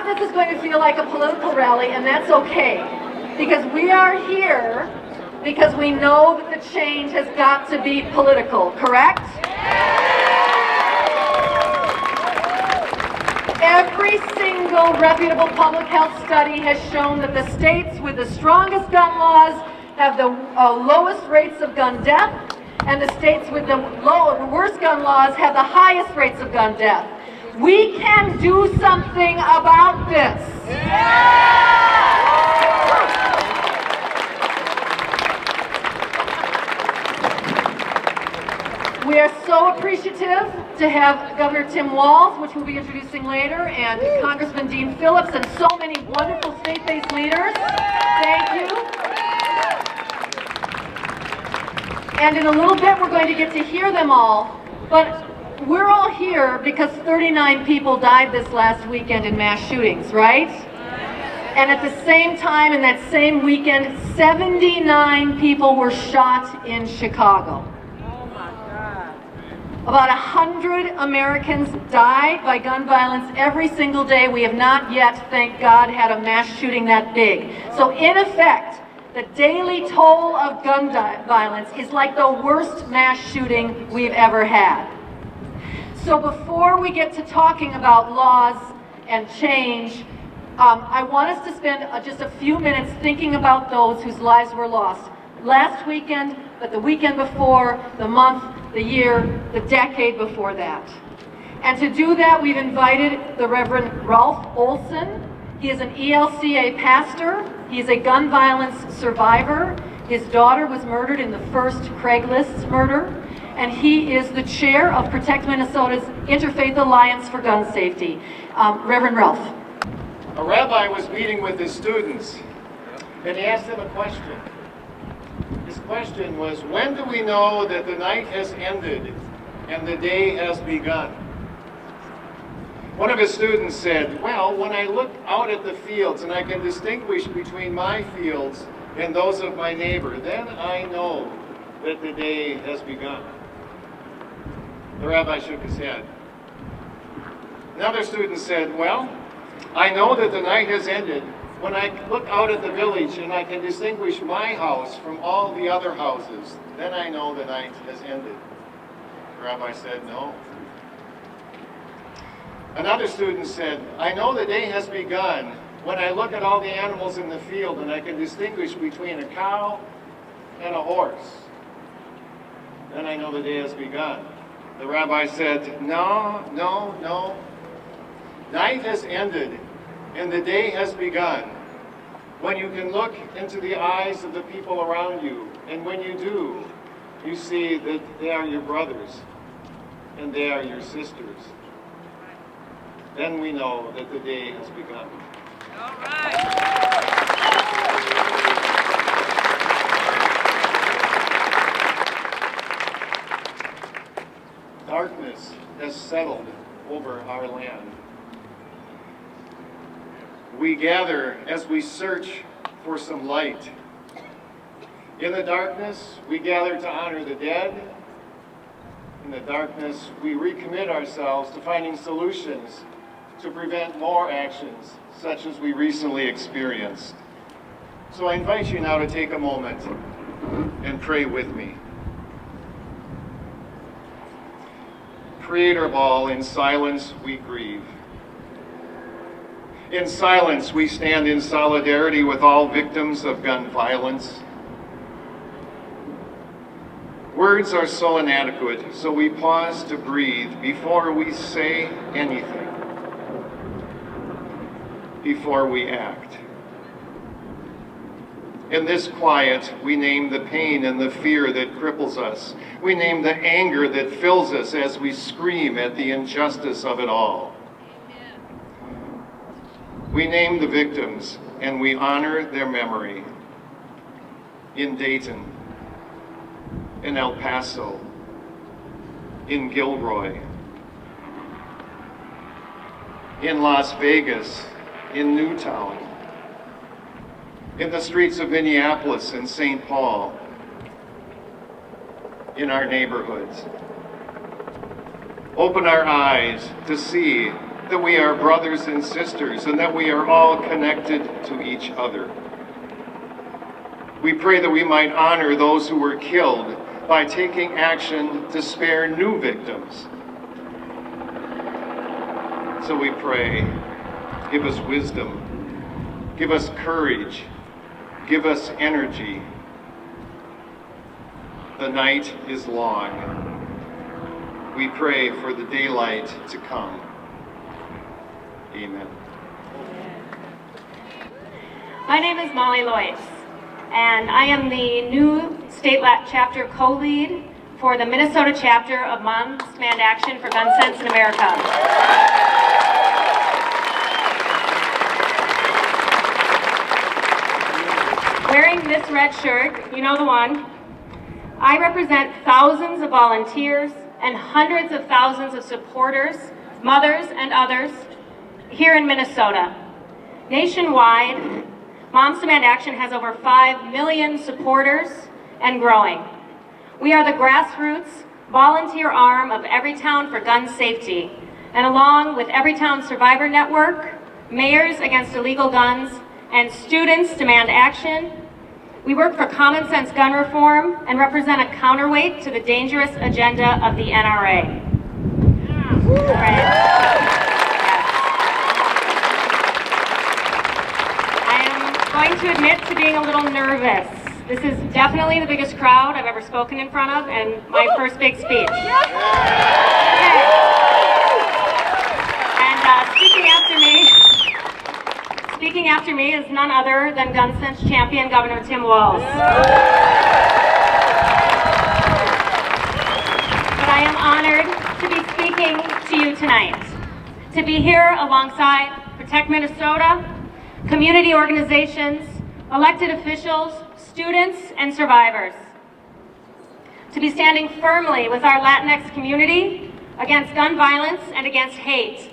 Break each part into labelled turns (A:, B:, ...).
A: lot of this is going to feel like a political rally, and that's okay, because we are here because we know that the change has got to be political, correct? Every single reputable public health study has shown that the states with the strongest gun laws have the lowest rates of gun death, and the states with the worst gun laws have the highest rates of gun death. We can do something about this. We are so appreciative to have Governor Tim Walz, which we'll be introducing later, and Congressman Dean Phillips, and so many wonderful state-based leaders. Thank you. And in a little bit, we're going to get to hear them all, but we're all here because 39 people died this last weekend in mass shootings, right? And at the same time, in that same weekend, 79 people were shot in Chicago. About 100 Americans died by gun violence every single day. We have not yet, thank God, had a mass shooting that big. So in effect, the daily toll of gun violence is like the worst mass shooting we've ever had. So before we get to talking about laws and change, I want us to spend just a few minutes thinking about those whose lives were lost. Last weekend, but the weekend before, the month, the year, the decade before that. And to do that, we've invited the Reverend Ralph Olson. He is an ELCA pastor. He is a gun violence survivor. His daughter was murdered in the first Craigslist murder. And he is the chair of Protect Minnesota's Interfaith Alliance for Gun Safety. Reverend Ralph.
B: A rabbi was meeting with his students, and he asked them a question. His question was, when do we know that the night has ended and the day has begun? One of his students said, well, when I look out at the fields and I can distinguish between my fields and those of my neighbor, then I know that the day has begun. The rabbi shook his head. Another student said, well, I know that the night has ended when I look out at the village and I can distinguish my house from all the other houses. Then I know the night has ended. The rabbi said, no. Another student said, I know the day has begun when I look at all the animals in the field and I can distinguish between a cow and a horse. Then I know the day has begun. The rabbi said, no. Night has ended and the day has begun when you can look into the eyes of the people around you. And when you do, you see that they are your brothers and they are your sisters. Then we know that the day has begun. All right. Darkness has settled over our land. We gather as we search for some light. In the darkness, we gather to honor the dead. In the darkness, we recommit ourselves to finding solutions to prevent more actions such as we recently experienced. So I invite you now to take a moment and pray with me. Creator of all, in silence we grieve. In silence we stand in solidarity with all victims of gun violence. Words are so inadequate, so we pause to breathe before we say anything, before we act. In this quiet, we name the pain and the fear that cripples us. We name the anger that fills us as we scream at the injustice of it all. Amen. We name the victims and we honor their memory. In Dayton, in El Paso, in Gilroy, in Las Vegas, in Newtown, in the streets of Minneapolis and St. Paul, in our neighborhoods. Open our eyes to see that we are brothers and sisters, and that we are all connected to each other. We pray that we might honor those who were killed by taking action to spare new victims. So we pray, give us wisdom, give us courage, give us energy. The night is long. We pray for the daylight to come. Amen.
C: My name is Molly Loyce, and I am the new state chapter co-lead for the Minnesota chapter of Moms Demand Action for Gun Sense in America. Wearing this red shirt, you know the one, I represent thousands of volunteers and hundreds of thousands of supporters, mothers and others here in Minnesota. Nationwide, Moms Demand Action has over 5 million supporters and growing. We are the grassroots volunteer arm of Everytown for Gun Safety, and along with Everytown Survivor Network, Mayors Against Illegal Guns, and Students Demand Action, we work for common sense gun reform and represent a counterweight to the dangerous agenda of the NRA. I am going to admit to being a little nervous. This is definitely the biggest crowd I've ever spoken in front of, and my first big speech. Okay. And speaking after me is none other than Gun Sense champion Governor Tim Walz. But I am honored to be speaking to you tonight, to be here alongside Protect Minnesota, community organizations, elected officials, students, and survivors. To be standing firmly with our Latinx community against gun violence and against hate.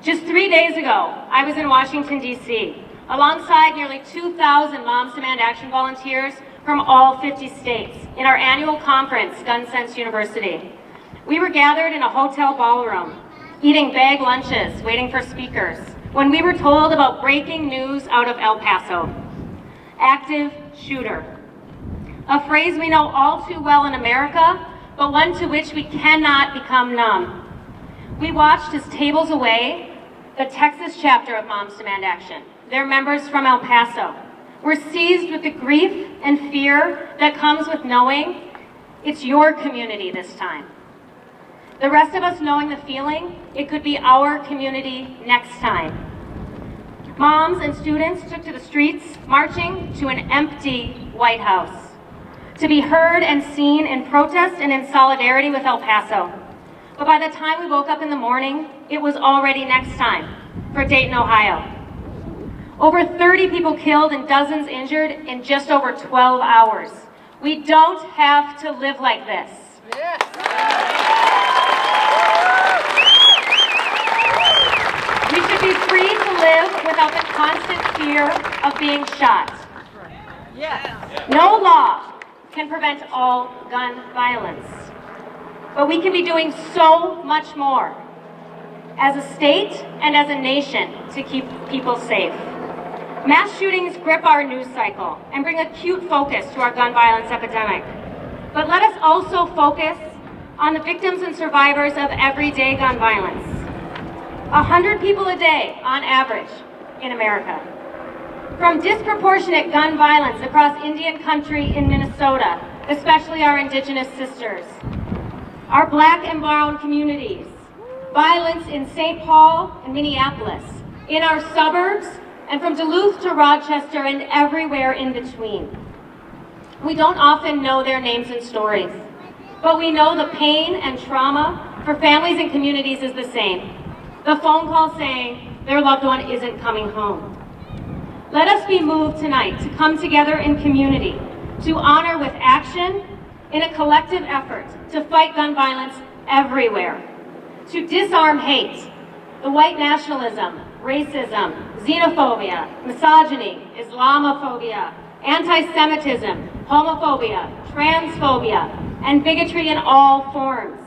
C: Just 3 days ago, I was in Washington, D.C., alongside nearly 2,000 Moms Demand Action volunteers from all 50 states in our annual conference, Gun Sense University. We were gathered in a hotel ballroom, eating bag lunches, waiting for speakers, when we were told about breaking news out of El Paso. Active shooter. A phrase we know all too well in America, but one to which we cannot become numb. We watched as tables away, the Texas chapter of Moms Demand Action, their members from El Paso, were seized with the grief and fear that comes with knowing it's your community this time. The rest of us knowing the feeling, it could be our community next time. Moms and students took to the streets, marching to an empty White House, to be heard and seen in protest and in solidarity with El Paso. But by the time we woke up in the morning, it was already next time for Dayton, Ohio. Over 30 people killed and dozens injured in just over 12 hours. We don't have to live like this. We should be free to live without the constant fear of being shot. No law can prevent all gun violence. But we can be doing so much more as a state and as a nation to keep people safe. Mass shootings grip our news cycle and bring acute focus to our gun violence epidemic. But let us also focus on the victims and survivors of everyday gun violence. 100 people a day on average in America. From disproportionate gun violence across Indian country in Minnesota, especially our Indigenous sisters, our Black and brown communities, violence in St. Paul and Minneapolis, in our suburbs, and from Duluth to Rochester and everywhere in between. We don't often know their names and stories, but we know the pain and trauma for families and communities is the same. The phone call saying their loved one isn't coming home. Let us be moved tonight to come together in community, to honor with action in a collective effort to fight gun violence everywhere, to disarm hate, the white nationalism, racism, xenophobia, misogyny, Islamophobia, anti-Semitism, homophobia, transphobia, and bigotry in all forms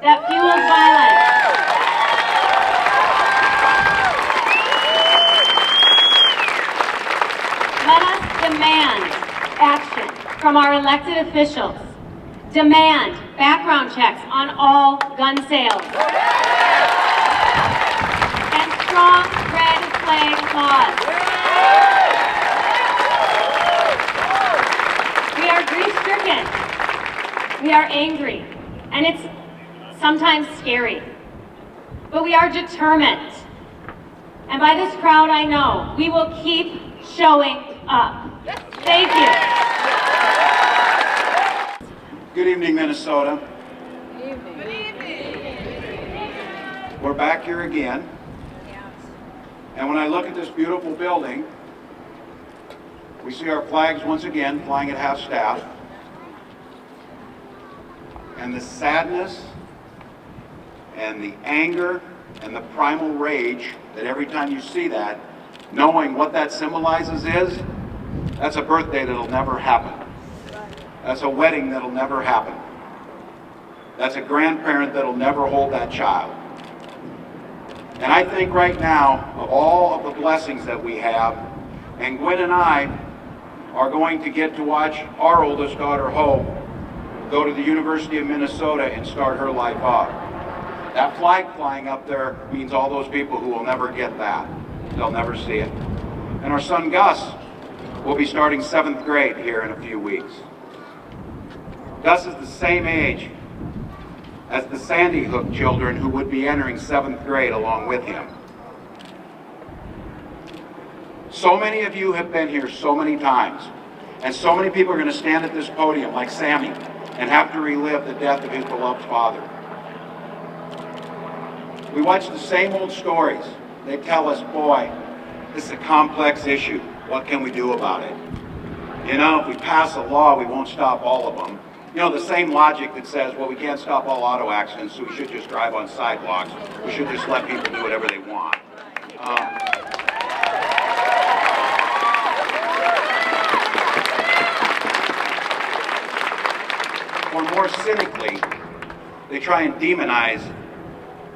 C: that fuels violence. demand action from our elected officials. Demand background checks on all gun sales. And strong red flag laws. We are grief-stricken. We are angry. And it's sometimes scary. But we are determined. And by this crowd, I know we will keep showing up. Thank you.
D: Good evening, Minnesota. Good evening. We're back here again. And when I look at this beautiful building, we see our flags once again flying at half-staff. And the sadness and the anger and the primal rage that every time you see that, knowing what that symbolizes is, that's a birthday that'll never happen. That's a wedding that'll never happen. That's a grandparent that'll never hold that child. And I think right now, of all of the blessings that we have, and Gwen and I are going to get to watch our oldest daughter, Hope, go to the University of Minnesota and start her life off. That flag flying up there means all those people who will never get that. They'll never see it. And our son Gus will be starting 7th grade here in a few weeks. Gus is the same age as the Sandy Hook children who would be entering 7th grade along with him. So many of you have been here so many times, and so many people are going to stand at this podium like Sammy and have to relive the death of his beloved father. We watch the same old stories. They tell us, boy, this is a complex issue. What can we do about it? You know, if we pass a law, we won't stop all of them. You know, the same logic that says, well, we can't stop all auto accidents, so we should just drive on sidewalks. We should just let people do whatever they want. Or more cynically, they try and demonize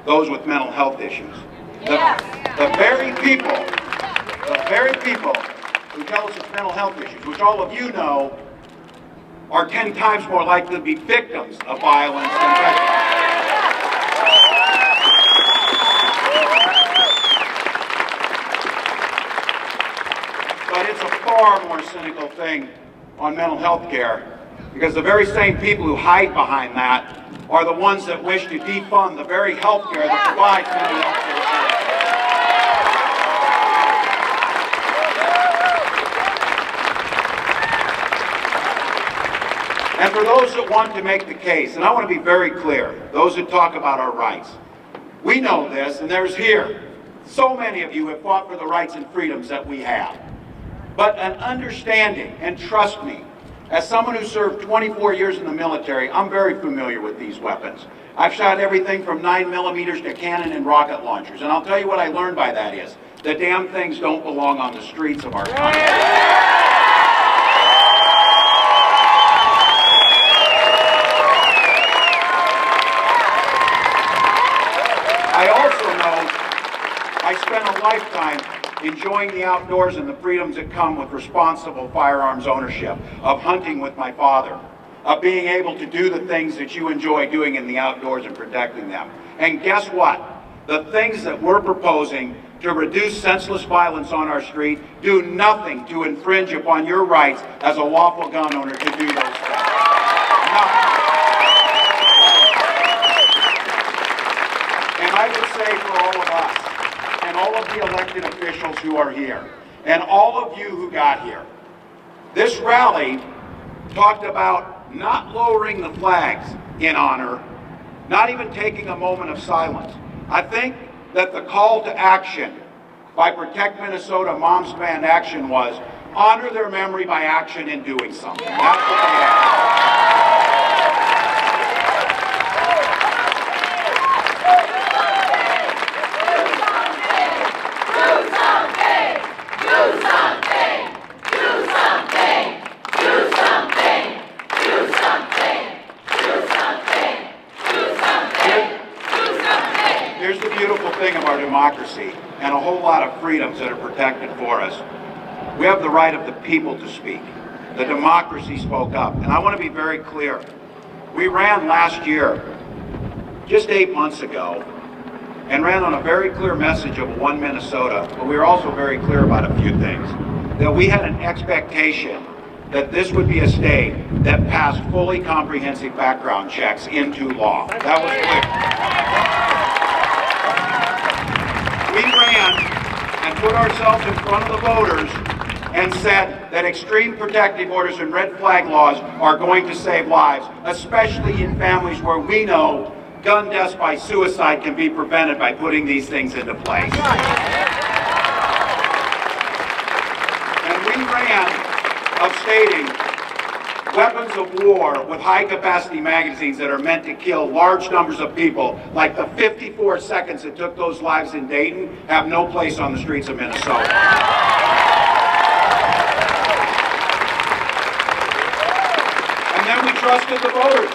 D: those with mental health issues. The very people who tell us it's mental health issues, which all of you know, are 10 times more likely to be victims of violence than victims. But it's a far more cynical thing on mental health care, because the very same people who hide behind that are the ones that wish to defund the very health care that provides mental health care. And for those that want to make the case, and I want to be very clear, those that talk about our rights, we know this, and there's here, so many of you have fought for the rights and freedoms that we have. But an understanding, and trust me, as someone who served 24 years in the military, I'm very familiar with these weapons. I've shot everything from 9mm to cannon and rocket launchers, and I'll tell you what I learned by that is, the damn things don't belong on the streets of our country. I also know I spent a lifetime enjoying the outdoors and the freedoms that come with responsible firearms ownership, of hunting with my father, of being able to do the things that you enjoy doing in the outdoors and protecting them. And guess what? The things that we're proposing to reduce senseless violence on our street do nothing to infringe upon your rights as a lawful gun owner to do those things. Nothing. And I would say for all of us, and all of the elected officials who are here, and all of you who got here, this rally talked about not lowering the flags in honor, not even taking a moment of silence. I think that the call to action by Protect Minnesota Moms Demand Action was honor their memory by action in doing something. That's what they asked. Here's the beautiful thing of our democracy and a whole lot of freedoms that are protected for us. We have the right of the people to speak. The democracy spoke up. And I want to be very clear. We ran last year, just 8 months ago, and ran on a very clear message of One Minnesota, but we were also very clear about a few things. That we had an expectation that this would be a state that passed fully comprehensive background checks into law. That was clear. We ran and put ourselves in front of the voters and said that extreme protective orders and red flag laws are going to save lives, especially in families where we know gun deaths by suicide can be prevented by putting these things into place. And we ran of stating weapons of war with high-capacity magazines that are meant to kill large numbers of people, like the 54 seconds it took those lives in Dayton, have no place on the streets of Minnesota. And then we trusted the voters,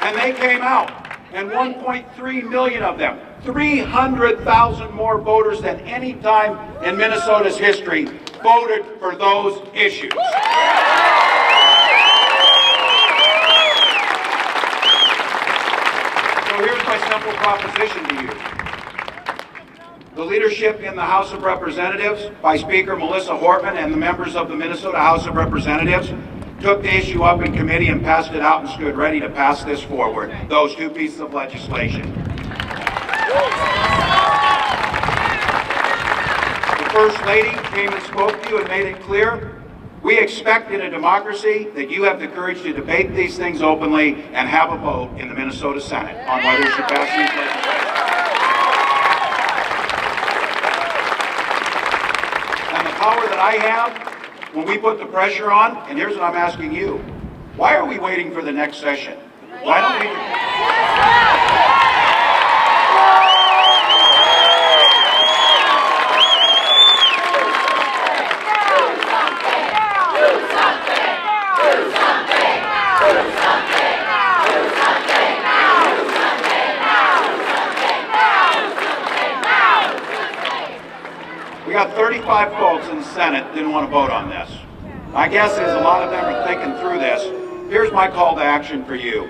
D: and they came out, and 1.3 million of them, 300,000 more voters than any time in Minnesota's history, voted for those issues. So here's my simple proposition to you. The leadership in the House of Representatives, by Speaker Melissa Hortman and the members of the Minnesota House of Representatives, took the issue up in committee and passed it out and stood ready to pass this forward, those two pieces of legislation. The First Lady came and spoke to you and made it clear. We expect in a democracy that you have the courage to debate these things openly and have a vote in the Minnesota Senate on whether you should pass these legislation. And the power that I have, when we put the pressure on, and here's what I'm asking you, why are we waiting for the next session? Why don't we... We got 35 folks in the Senate that didn't want to vote on this. My guess is a lot of them are thinking through this. Here's my call to action for you.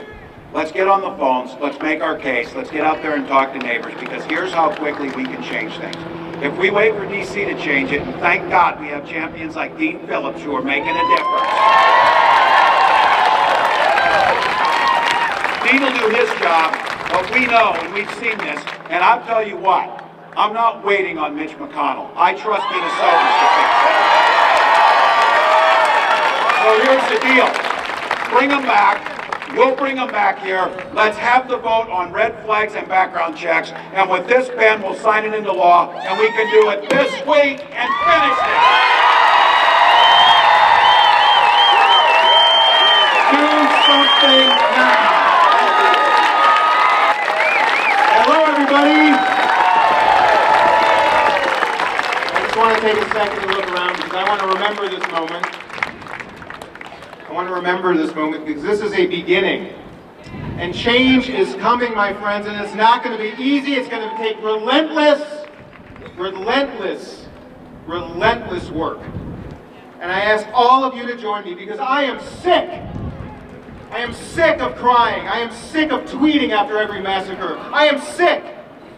D: Let's get on the phones, let's make our case, let's get out there and talk to neighbors, because here's how quickly we can change things. If we wait for DC to change it, and thank God we have champions like Dean Phillips who are making a difference. Dean will do his job, but we know, and we've seen this, and I'll tell you what, I'm not waiting on Mitch McConnell. I trust Minnesotans to fix it. So here's the deal. Bring them back. We'll bring them back here. Let's have the vote on red flags and background checks. And with this pen, we'll sign it into law, and we can do it this week and finish it. Do something now. Hello, everybody.
E: I want to take a second to look around because I want to remember this moment. I want to remember this moment because this is a beginning. And change is coming, my friends, and it's not going to be easy. It's going to take relentless work. And I ask all of you to join me because I am sick. I am sick of crying. I am sick of tweeting after every massacre. I am sick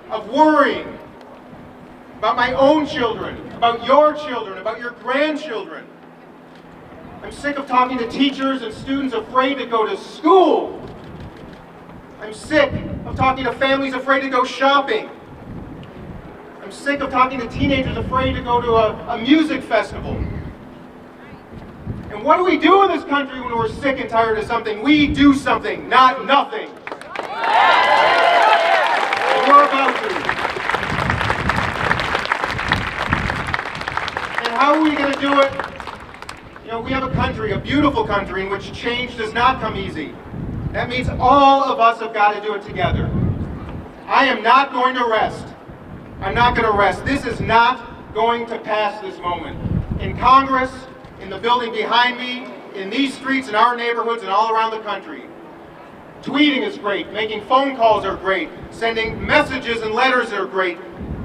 E: of worrying about my own children, about your children, about your grandchildren. I'm sick of talking to teachers and students afraid to go to school. I'm sick of talking to families afraid to go shopping. I'm sick of talking to teenagers afraid to go to a music festival. And what do we do in this country when we're sick and tired of something? We do something, not nothing. And we're about to. How are we going to do it? You know, we have a country, a beautiful country, in which change does not come easy. That means all of us have got to do it together. I am not going to rest. I'm not going to rest. This is not going to pass this moment. In Congress, in the building behind me, in these streets, in our neighborhoods, and all around the country. Tweeting is great. Making phone calls are great. Sending messages and letters are great.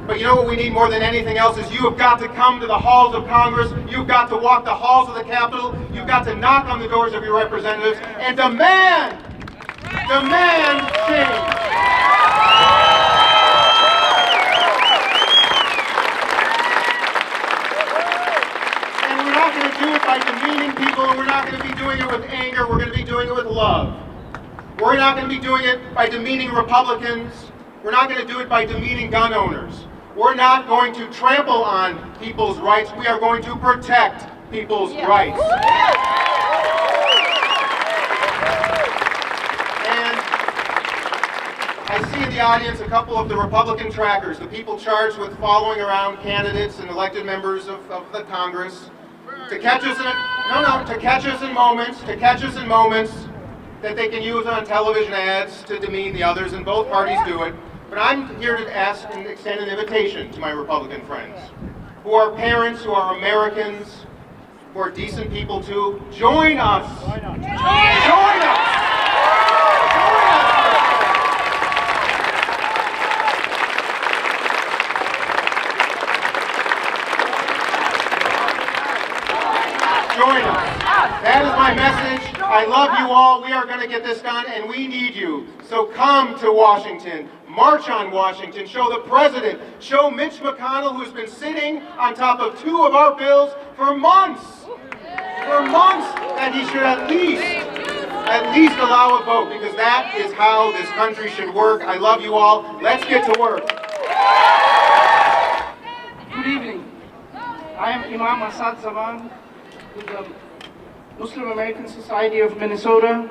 E: But you know what we need more than anything else is you have got to come to the halls of Congress, you've got to walk the halls of the Capitol, you've got to knock on the doors of your representatives and demand change. And we're not going to do it by demeaning people, and we're not going to be doing it with anger, we're going to be doing it with love. We're not going to be doing it by demeaning Republicans. We're not going to do it by demeaning gun owners. We're not going to trample on people's rights. We are going to protect people's rights. And I see in the audience a couple of the Republican trackers, the people charged with following around candidates and elected members of the Congress to catch us in moments that they can use on television ads to demean the others, and both parties do it. But I'm here to ask and extend an invitation to my Republican friends, who are parents, who are Americans, who are decent people too. Join us. Join us. Join us. That is my message. I love you all. We are going to get this done, and we need you. So come to Washington. March on Washington. Show the president. Show Mitch McConnell, who's been sitting on top of 2 of our bills for months. That he should at least allow a vote, because that is how this country should work. I love you all. Let's get to work.
F: Good evening. I am Imam Asad Zaman with the Muslim American Society of Minnesota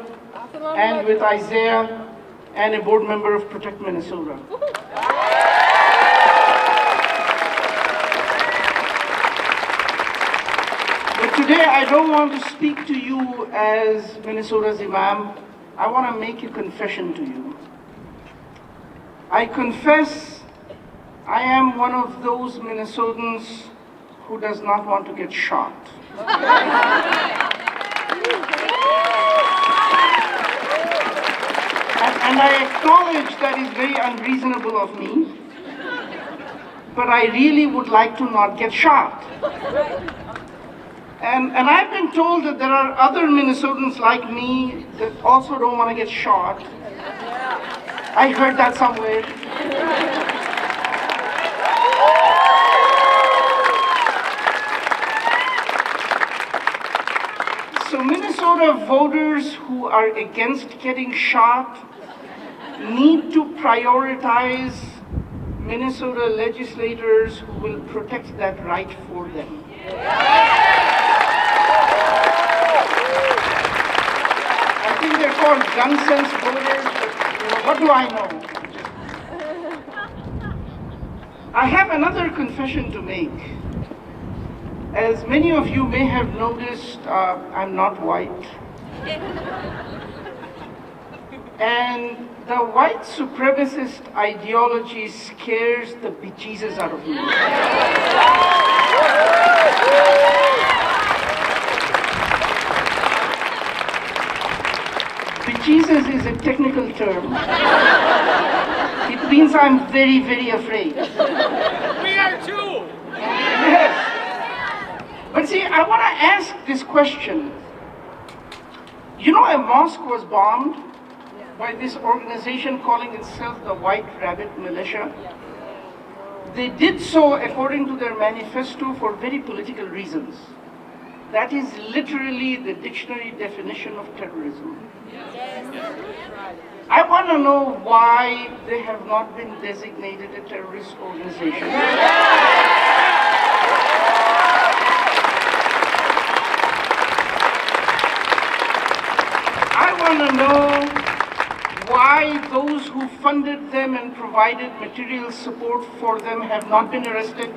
F: and with Isaiah and a board member of Protect Minnesota. But today I don't want to speak to you as Minnesota's Imam. I want to make a confession to you. I confess I am one of those Minnesotans who does not want to get shot. And I acknowledge that is very unreasonable of me, but I really would like to not get shot. And I've been told that there are other Minnesotans like me that also don't want to get shot. I heard that somewhere. So Minnesota voters who are against getting shot need to prioritize Minnesota legislators who will protect that right for them. I think they're called gun sense voters, but what do I know? I have another confession to make. As many of you may have noticed, I'm not white. And the white supremacist ideology scares the bejesus out of me. Bejesus is a technical term. It means I'm very, very afraid.
G: We are too!
F: Yes. But see, I want to ask this question. You know, a mosque was bombed by this organization calling itself the White Rabbit Militia. They did so according to their manifesto for very political reasons. That is literally the dictionary definition of terrorism. I want to know why they have not been designated a terrorist organization. I want to know why those who funded them and provided material support for them have not been arrested.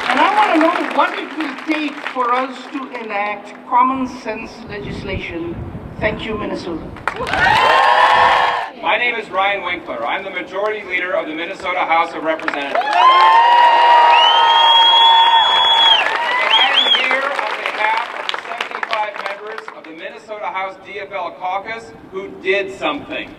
F: And I want to know what it will take for us to enact common sense legislation. Thank you, Minnesota.
G: My name is Ryan Winkler. I'm the Majority Leader of the Minnesota House of Representatives. Of the Minnesota House DFL caucus who did something.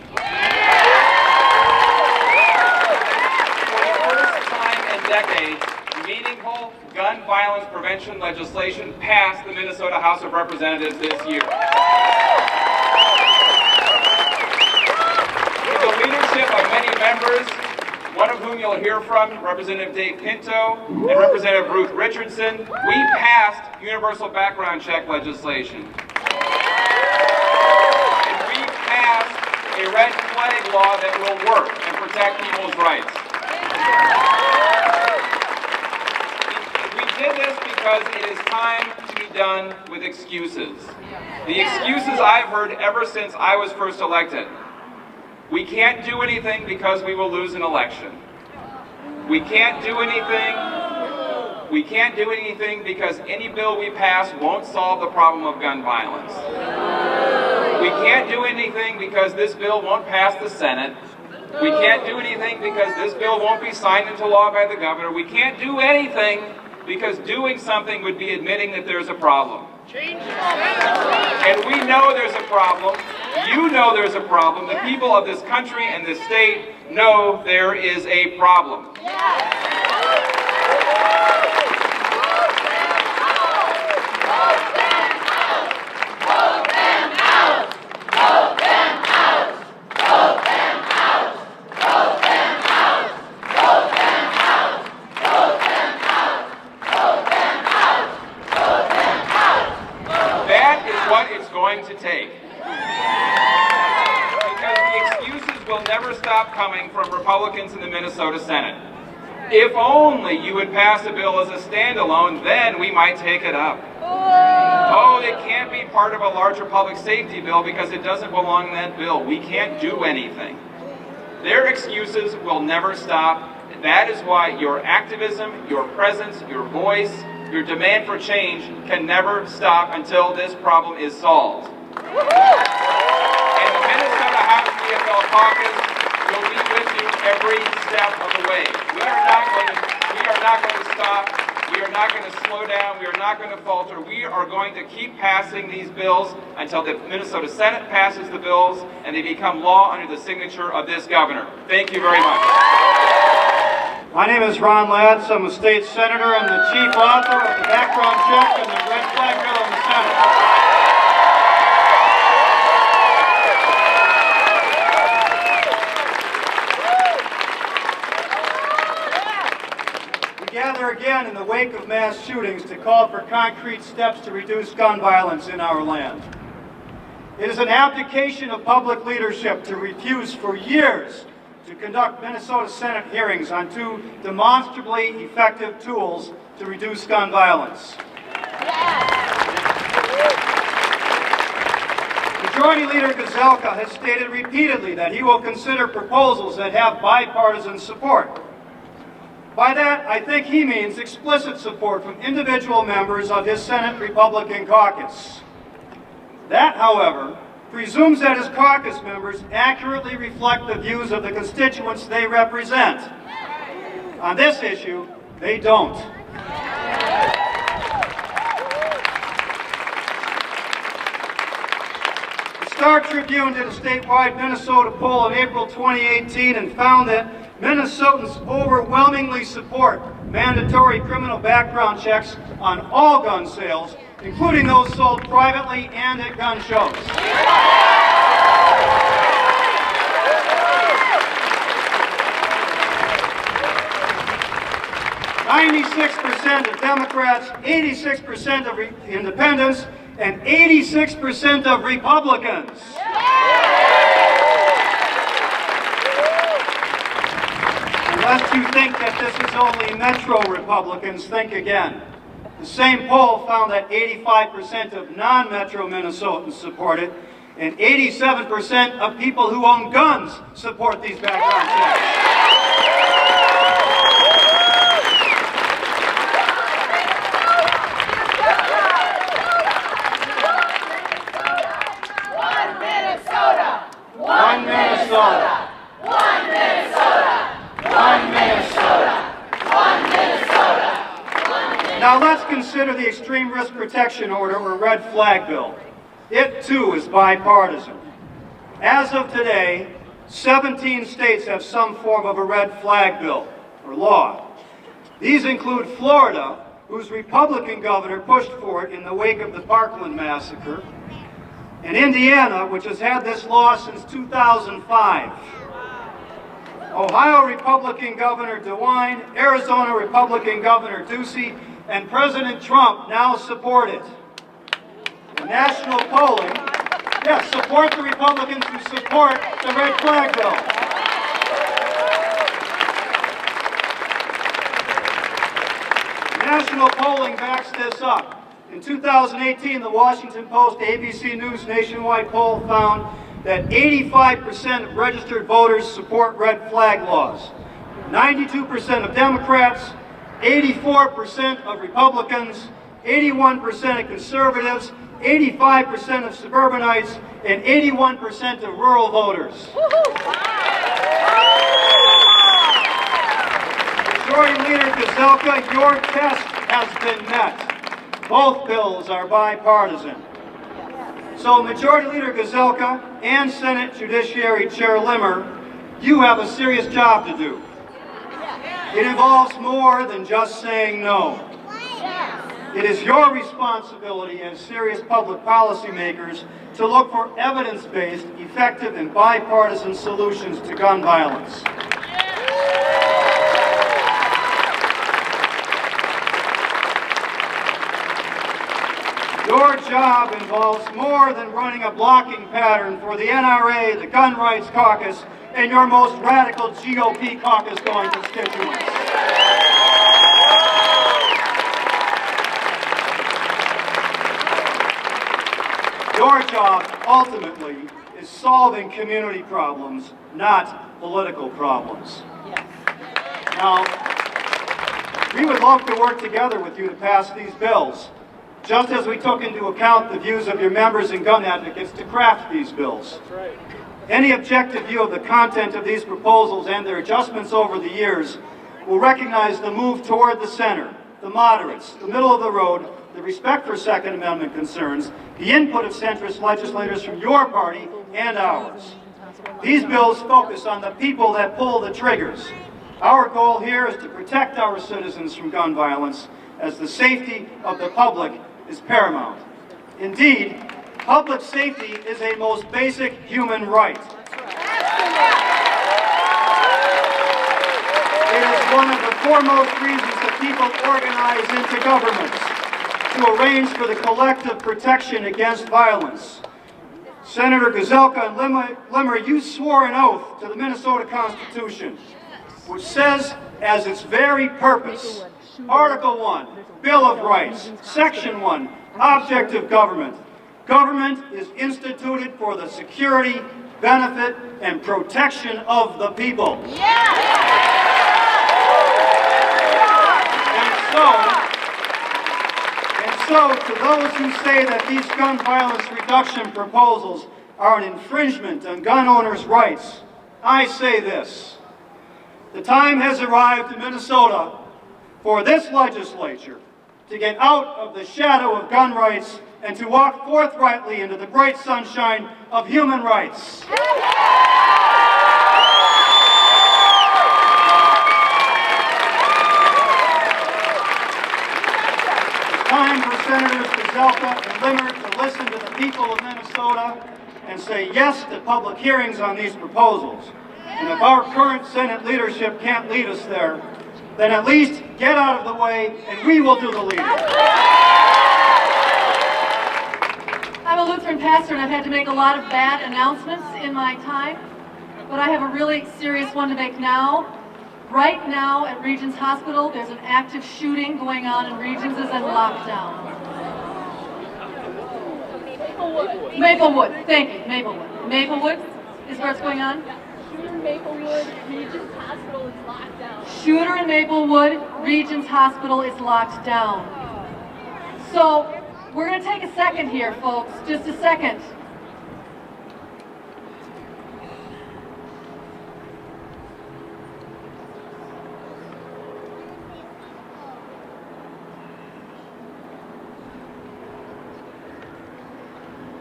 G: decades, meaningful gun violence prevention legislation passed the Minnesota House of Representatives this year. With the leadership of many members, one of whom you'll hear from, Representative Dave Pinto and Representative Ruth Richardson, we passed universal background check legislation. And we passed a red flag law that will work and protect people's rights. We did this because it is time to be done with excuses. The excuses I've heard ever since I was first elected. We can't do anything because we will lose an election. We can't do anything. We can't do anything because any bill we pass won't solve the problem of gun violence. We can't do anything because this bill won't pass the Senate. We can't do anything because this bill won't be signed into law by the governor. We can't do anything because doing something would be admitting that there's a problem. And we know there's a problem. You know there's a problem. The people of this country and this state know there is a problem. That is what it's going to take. Because the excuses will never stop coming from Republicans in the Minnesota Senate. If only you would pass a bill as a standalone, then we might take it up. Oh, it can't be part of a larger public safety bill because it doesn't belong in that bill. We can't do anything. Their excuses will never stop. That is why your activism, your presence, your voice, your demand for change can never stop until this problem is solved. And the Minnesota House DFL caucus will be with you every step of the way. We are not going to stop. We are not going to slow down. We are not going to falter. We are going to keep passing these bills until the Minnesota Senate passes the bills and they become law under the signature of this governor. Thank you very much.
H: My name is Ron Latz. I'm a state senator and the chief author of the background check and the red flag bill in the Senate. We gather again in the wake of mass shootings to call for concrete steps to reduce gun violence in our land. It is an abdication of public leadership to refuse for years to conduct Minnesota Senate hearings on two demonstrably effective tools to reduce gun violence. Majority Leader Gazelka has stated repeatedly that he will consider proposals that have bipartisan support. By that, I think he means explicit support from individual members of his Senate Republican caucus. That, however, presumes that his caucus members accurately reflect the views of the constituents they represent. On this issue, they don't. The Star Tribune did a statewide Minnesota poll in April 2018 and found that Minnesotans overwhelmingly support mandatory criminal background checks on all gun sales, including those sold privately and at gun shows. 96% of Democrats, 86% of independents, and 86% of Republicans. Lest you think that this is only Metro Republicans, think again. The same poll found that 85% of non-Metro Minnesotans support it, and 87% of people who own guns support these background checks. One Minnesota. One Minnesota. One Minnesota. One Minnesota. Now let's consider the Extreme Risk Protection Order, or Red Flag Bill. It too is bipartisan. As of today, 17 states have some form of a red flag bill or law. These include Florida, whose Republican governor pushed for it in the wake of the Parkland massacre, and Indiana, which has had this law since 2005. Ohio Republican Governor DeWine, Arizona Republican Governor Ducey, and President Trump now support it. The national polling, yes, support the Republicans who support the red flag bill. National polling backs this up. In 2018, the Washington Post ABC News nationwide poll found that 85% of registered voters support red flag laws. 92% of Democrats, 84% of Republicans, 81% of conservatives, 85% of suburbanites, and 81% of rural voters. Majority Leader Gazelka, your test has been met. Both bills are bipartisan. So Majority Leader Gazelka and Senate Judiciary Chair Limmer, you have a serious job to do. It involves more than just saying no. It is your responsibility as serious public policy makers to look for evidence-based, effective, and bipartisan solutions to gun violence. Your job involves more than running a blocking pattern for the NRA, the Gun Rights Caucus, and your most radical GOP caucus-going constituents. Your job, ultimately, is solving community problems, not political problems. Now, we would love to work together with you to pass these bills, just as we took into account the views of your members and gun advocates to craft these bills. That's right. Any objective view of the content of these proposals and their adjustments over the years will recognize the move toward the center, the moderates, the middle of the road, the respect for Second Amendment concerns, the input of centrist legislators from your party and ours. These bills focus on the people that pull the triggers. Our goal here is to protect our citizens from gun violence, as the safety of the public is paramount. Indeed, public safety is a most basic human right. It is one of the foremost reasons that people organize into governments, to arrange for the collective protection against violence. Senator Gazelka and Limmer, you swore an oath to the Minnesota Constitution, which says as its very purpose, Article 1, Bill of Rights, Section 1, Object of Government. Government is instituted for the security, benefit, and protection of the people. And so, to those who say that these gun violence reduction proposals are an infringement on gun owners' rights, I say this. The time has arrived in Minnesota for this legislature to get out of the shadow of gun rights and to walk forthrightly into the bright sunshine of human rights. It's time for Senators Gazelka and Limmer to listen to the people of Minnesota and say yes to public hearings on these proposals. And if our current Senate leadership can't lead us there, then at least get out of the way and we will do the leading.
A: I'm a Lutheran pastor and I've had to make a lot of bad announcements in my time, but I have a really serious one to make now. Right now at Regions Hospital, there's an active shooting going on and Regions is in lockdown. Maplewood, thank you, Maplewood. Maplewood is where it's going on?
I: Shooter Maplewood, Regions Hospital is locked down.
A: Shooter in Maplewood, Regions Hospital is locked down. So, we're going to take a second here, folks, just a second.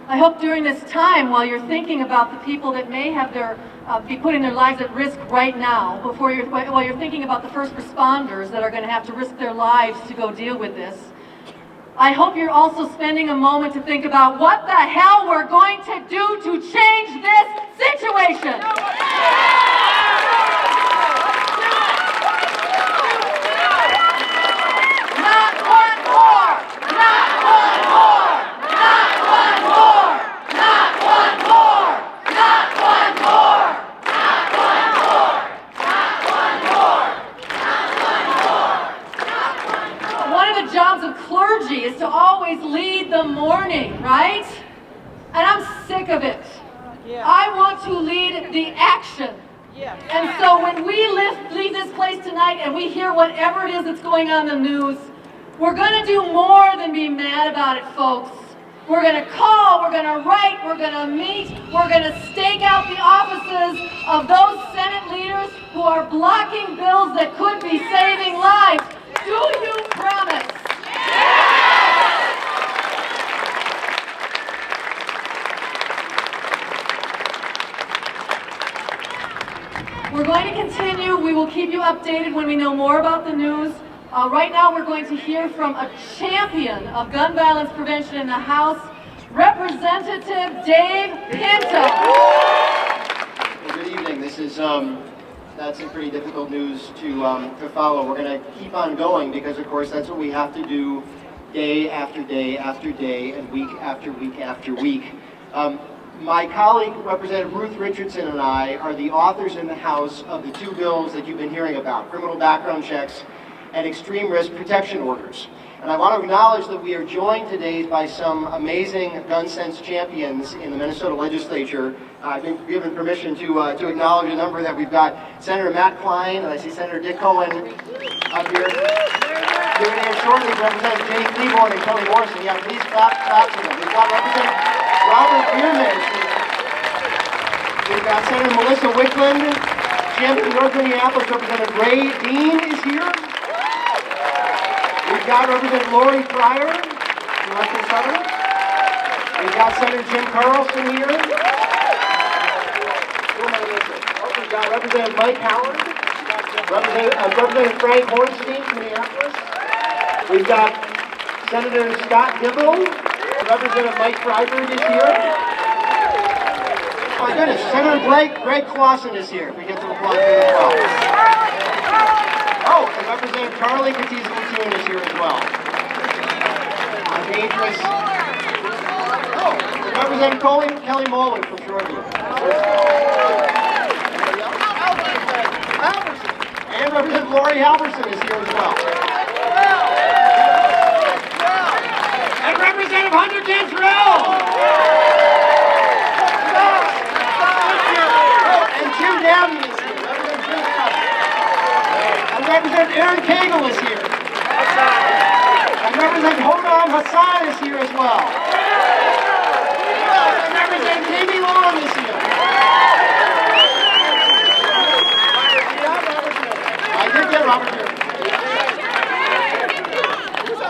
A: I hope during this time, while you're thinking about the people that may have be putting their lives at risk right now, while you're thinking about the first responders that are going to have to risk their lives to go deal with this, I hope you're also spending a moment to think about what the hell we're going to do to change this situation. Not one more! Not one more! Not one more! Not one more! Not one more! Not one more! Not one more! Not one more! One of the jobs of clergy is to always lead the mourning, right? And I'm sick of it. I want to lead the action. And so when we leave this place tonight and we hear whatever it is that's going on in the news, we're going to do more than be mad about it, folks. We're going to call, we're going to write, we're going to meet, we're going to stake out the offices of those Senate leaders who are blocking bills that could be saving lives. Do you promise? We're going to continue. We will keep you updated when we know more about the news. Right now, we're going to hear from a champion of gun violence prevention in the House, Representative Dave Pinto.
J: Good evening. This is that's some pretty difficult news to follow. We're going to keep on going because, of course, that's what we have to do day after day after day and week after week after week. My colleague, Representative Ruth Richardson, and I are the authors in the House of the two bills that you've been hearing about, criminal background checks and extreme risk protection orders. And I want to acknowledge that we are joined today by some amazing gun sense champions in the Minnesota legislature. I've been given permission to acknowledge a number that we've got Senator Matt Klein, and I see Senator Dick Cohen up here. Giving in shortly, Representative Jay Cleburne and Kelly Morrison. Yeah, please clap to them. We've got Representative Robert Bierman. We've got Senator Melissa Wickland. Champion North Minneapolis, Representative Ray Dean is here. We've got Representative Lori Pryor from Western Southern. We've got Senator Jim Carlson here. We've got Representative Mike Howard. Representative Frank Hornstein from Minneapolis. We've got Senator Scott Dibble. Representative Mike Freiberg is here. Oh my goodness, Senator Greg Clausen is here. We get to applaud him as well. Oh, and Representative Carly Katiza-Mattoon is here as well. Dangerous. Oh, and Representative Kelly Molan from Shoreview. And Representative Lori Halverson is here as well. And Representative Hunter Gantrell. And Jim Downey is here. And Representative Aaron Cagle is here. And Representative Hodan Hassan is here as well. And Representative Jamie Long is here. I did get Robert here.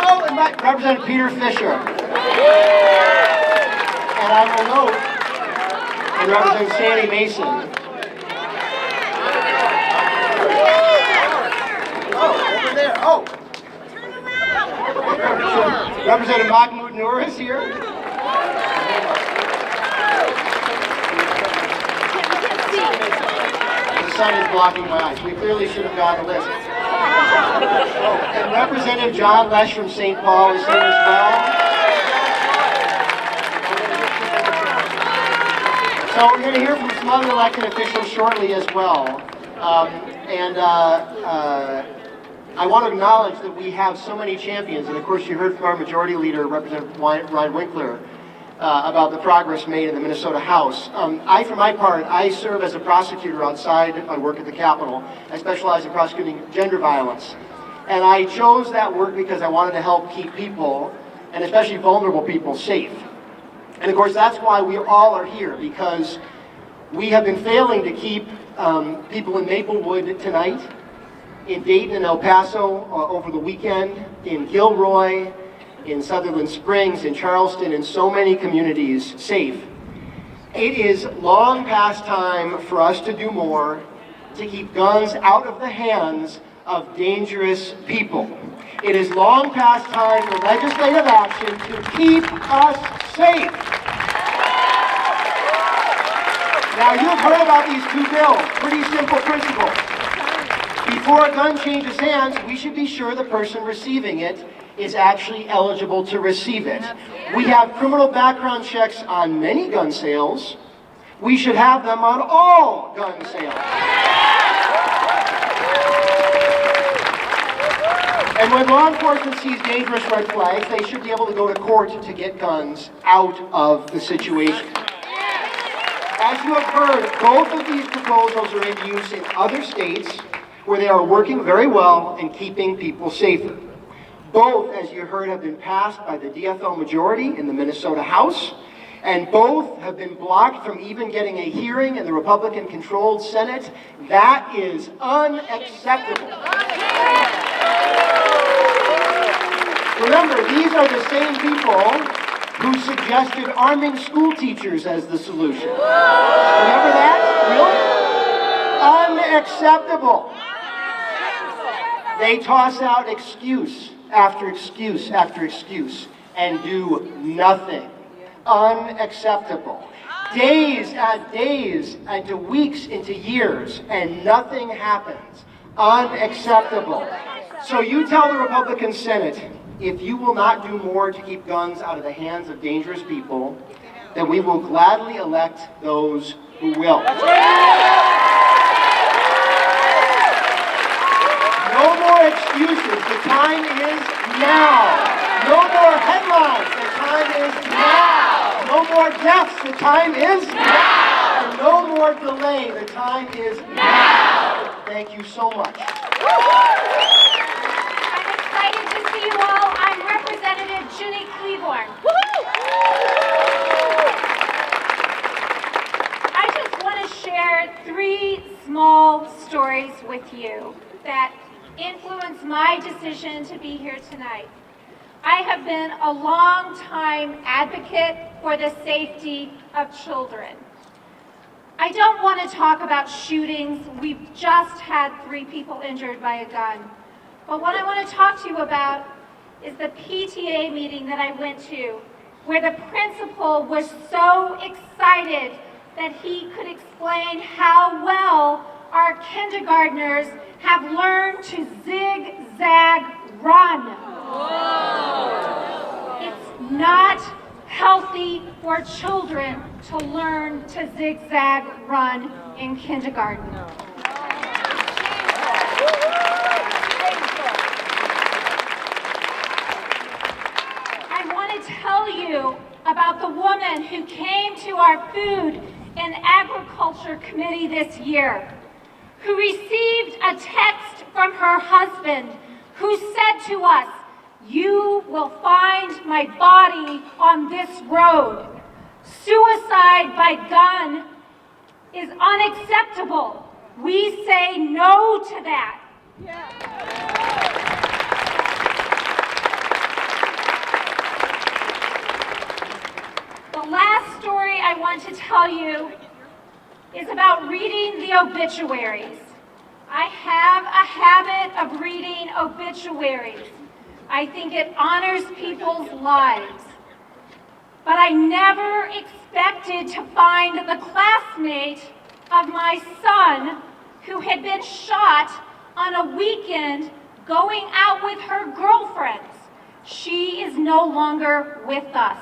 J: Oh, and Representative Peter Fisher. And I will note, and Representative Sandy Mason. Oh, over there. Oh. Representative Mahmoud Noor is here. The sun is blocking my eyes. We clearly should have gotten a list. Oh, and Representative John Lesh from St. Paul is here as well. So we're going to hear from some other elected officials shortly as well. I want to acknowledge that we have so many champions, and of course you heard from our majority leader, Representative Ryan Winkler, about the progress made in the Minnesota House. For my part, I serve as a prosecutor outside my work at the Capitol. I specialize in prosecuting gender violence. And I chose that work because I wanted to help keep people, and especially vulnerable people, safe. And of course that's why we all are here, because we have been failing to keep people in Maplewood tonight, in Dayton and El Paso over the weekend, in Gilroy, in Sutherland Springs, in Charleston, in so many communities safe. It is long past time for us to do more to keep guns out of the hands of dangerous people. It is long past time for legislative action to keep us safe. Now, you've heard about these two bills. Pretty simple principle. Before a gun changes hands, we should be sure the person receiving it is actually eligible to receive it. We have criminal background checks on many gun sales. We should have them on all gun sales. And when law enforcement sees dangerous red flags, they should be able to go to court to get guns out of the situation. As you have heard, both of these proposals are in use in other states where they are working very well and keeping people safer. Both, as you heard, have been passed by the DFL majority in the Minnesota House, and both have been blocked from even getting a hearing in the Republican-controlled Senate. That is unacceptable. Remember, these are the same people who suggested arming school teachers as the solution. Remember that? Really? Unacceptable. They toss out excuse after excuse after excuse and do nothing. Unacceptable. Days and days into weeks into years and nothing happens. Unacceptable. So you tell the Republican Senate, if you will not do more to keep guns out of the hands of dangerous people, then we will gladly elect those who will. No more excuses. The time is now. No more headlines. The time is now. No more deaths. The time is now. And no more delay. The time is now. Thank you so much.
C: Excited to see you all. I'm Representative Ginny Cleaborn. I just want to share 3 small stories with you that influenced my decision to be here tonight. I have been a long-time advocate for the safety of children. I don't want to talk about shootings. We've just had 3 people injured by a gun. But what I want to talk to you about is the PTA meeting that I went to, where the principal was so excited that he could explain how well our kindergartners have learned to zigzag run. It's not healthy for children to learn to zigzag run in kindergarten. I want to tell you about the woman who came to our Food and Agriculture Committee this year, who received a text from her husband who said to us, "You will find my body on this road. Suicide by gun is unacceptable. We say no to that." The last story I want to tell you is about reading the obituaries. I have a habit of reading obituaries. I think it honors people's lives. But I never expected to find the classmate of my son who had been shot on a weekend going out with her girlfriends. She is no longer with us.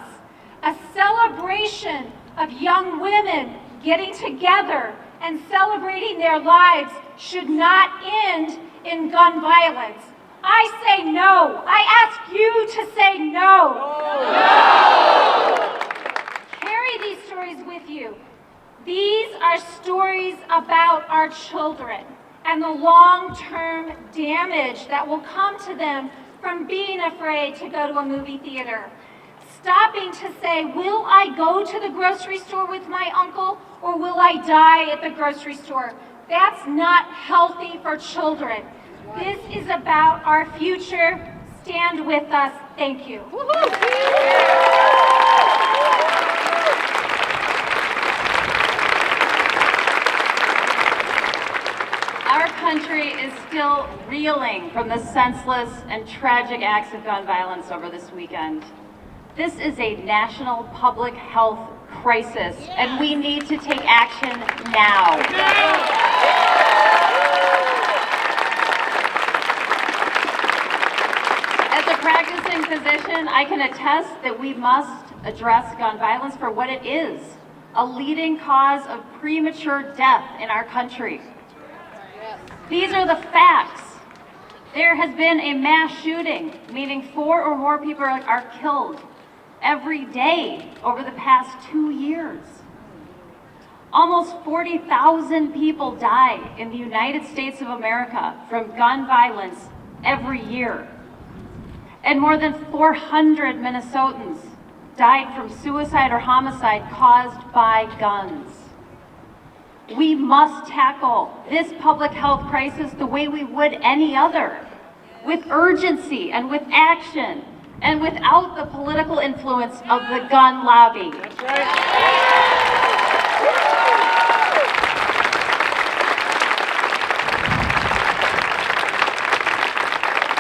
C: A celebration of young women getting together and celebrating their lives should not end in gun violence. I say no. I ask you to say no. No. Carry these stories with you. These are stories about our children and the long-term damage that will come to them from being afraid to go to a movie theater. Stopping to say, will I go to the grocery store with my uncle or will I die at the grocery store? That's not healthy for children. This is about our future. Stand with us. Thank you. Our country is still reeling from the senseless and tragic acts of gun violence over this weekend. This is a national public health crisis, and we need to take action now. As a practicing physician, I can attest that we must address gun violence for what it is, a leading cause of premature death in our country. These are the facts. There has been a mass shooting, meaning 4 or more people are killed every day over the past 2 years. Almost 40,000 people die in the United States of America from gun violence every year. And more than 400 Minnesotans died from suicide or homicide caused by guns. We must tackle this public health crisis the way we would any other, with urgency and with action, and without the political influence of the gun lobby.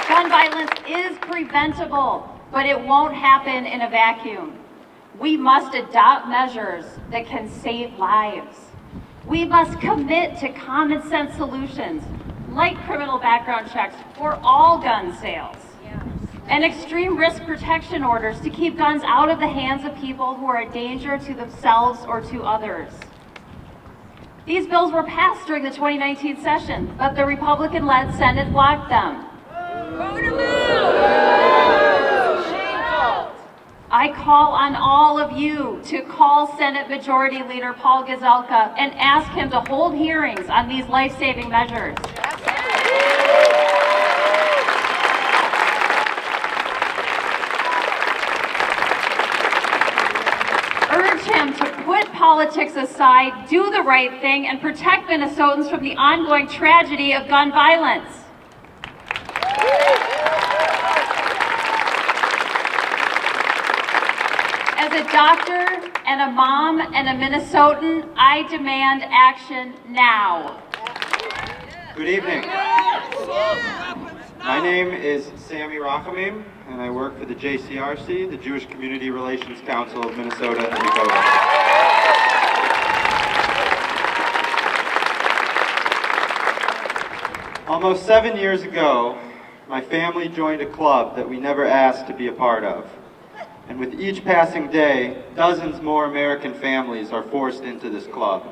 C: Gun violence is preventable, but it won't happen in a vacuum. We must adopt measures that can save lives. We must commit to common sense solutions like criminal background checks for all gun sales and extreme risk protection orders to keep guns out of the hands of people who are a danger to themselves or to others. These bills were passed during the 2019 session, but the Republican-led Senate blocked them. I call on all of you to call Senate Majority Leader Paul Gazelka and ask him to hold hearings on these life-saving measures. Urge him to put politics aside, do the right thing, and protect Minnesotans from the ongoing tragedy of gun violence. As a doctor and a mom and a Minnesotan, I demand action now.
K: Good evening. My name is Sammy Rachamim, and I work for the JCRC, the Jewish Community Relations Council of Minnesota and Dakota. Almost 7 years ago, my family joined a club that we never asked to be a part of. And with each passing day, dozens more American families are forced into this club.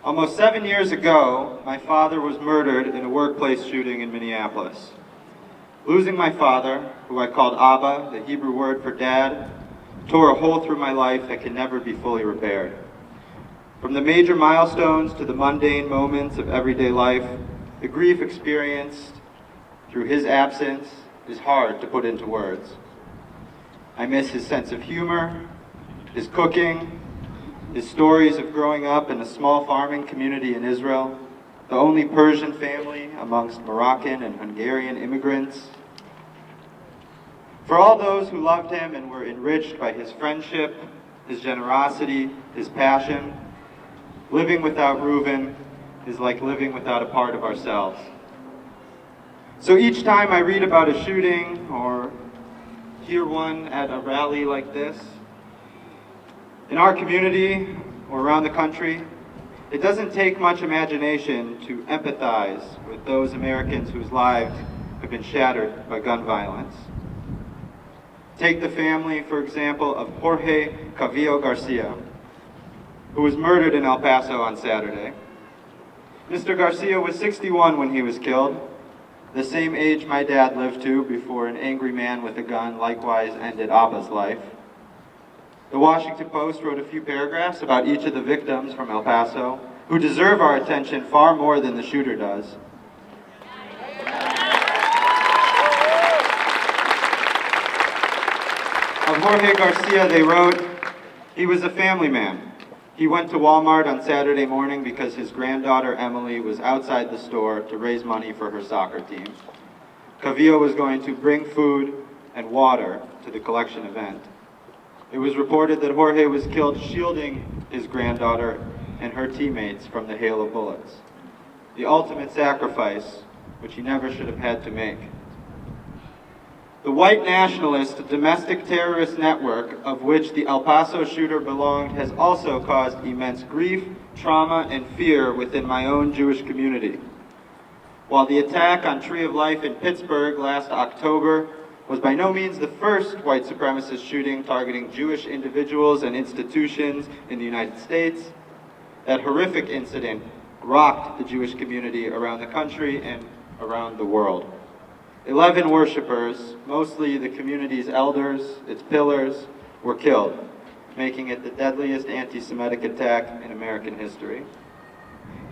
K: Almost 7 years ago, my father was murdered in a workplace shooting in Minneapolis. Losing my father, who I called Abba, the Hebrew word for dad, tore a hole through my life that can never be fully repaired. From the major milestones to the mundane moments of everyday life, the grief experienced through his absence is hard to put into words. I miss his sense of humor, his cooking, his stories of growing up in a small farming community in Israel, the only Persian family amongst Moroccan and Hungarian immigrants. For all those who loved him and were enriched by his friendship, his generosity, his passion, living without Reuven is like living without a part of ourselves. So each time I read about a shooting or hear one at a rally like this, in our community or around the country, it doesn't take much imagination to empathize with those Americans whose lives have been shattered by gun violence. Take the family, for example, of Jorge Cavillo Garcia, who was murdered in El Paso on Saturday. Mr. Garcia was 61 when he was killed, the same age my dad lived to before an angry man with a gun likewise ended Abba's life. The Washington Post wrote a few paragraphs about each of the victims from El Paso, who deserve our attention far more than the shooter does. Of Jorge Garcia, they wrote, "He was a family man. He went to Walmart on Saturday morning because his granddaughter Emily was outside the store to raise money for her soccer team. Cavillo was going to bring food and water to the collection event. It was reported that Jorge was killed shielding his granddaughter and her teammates from the hail of bullets. The ultimate sacrifice, which he never should have had to make. The white nationalist domestic terrorist network of which the El Paso shooter belonged has also caused immense grief, trauma, and fear within my own Jewish community. While the attack on Tree of Life in Pittsburgh last October was by no means the first white supremacist shooting targeting Jewish individuals and institutions in the United States, that horrific incident rocked the Jewish community around the country and around the world. 11 worshipers, mostly the community's elders, its pillars, were killed, making it the deadliest anti-Semitic attack in American history.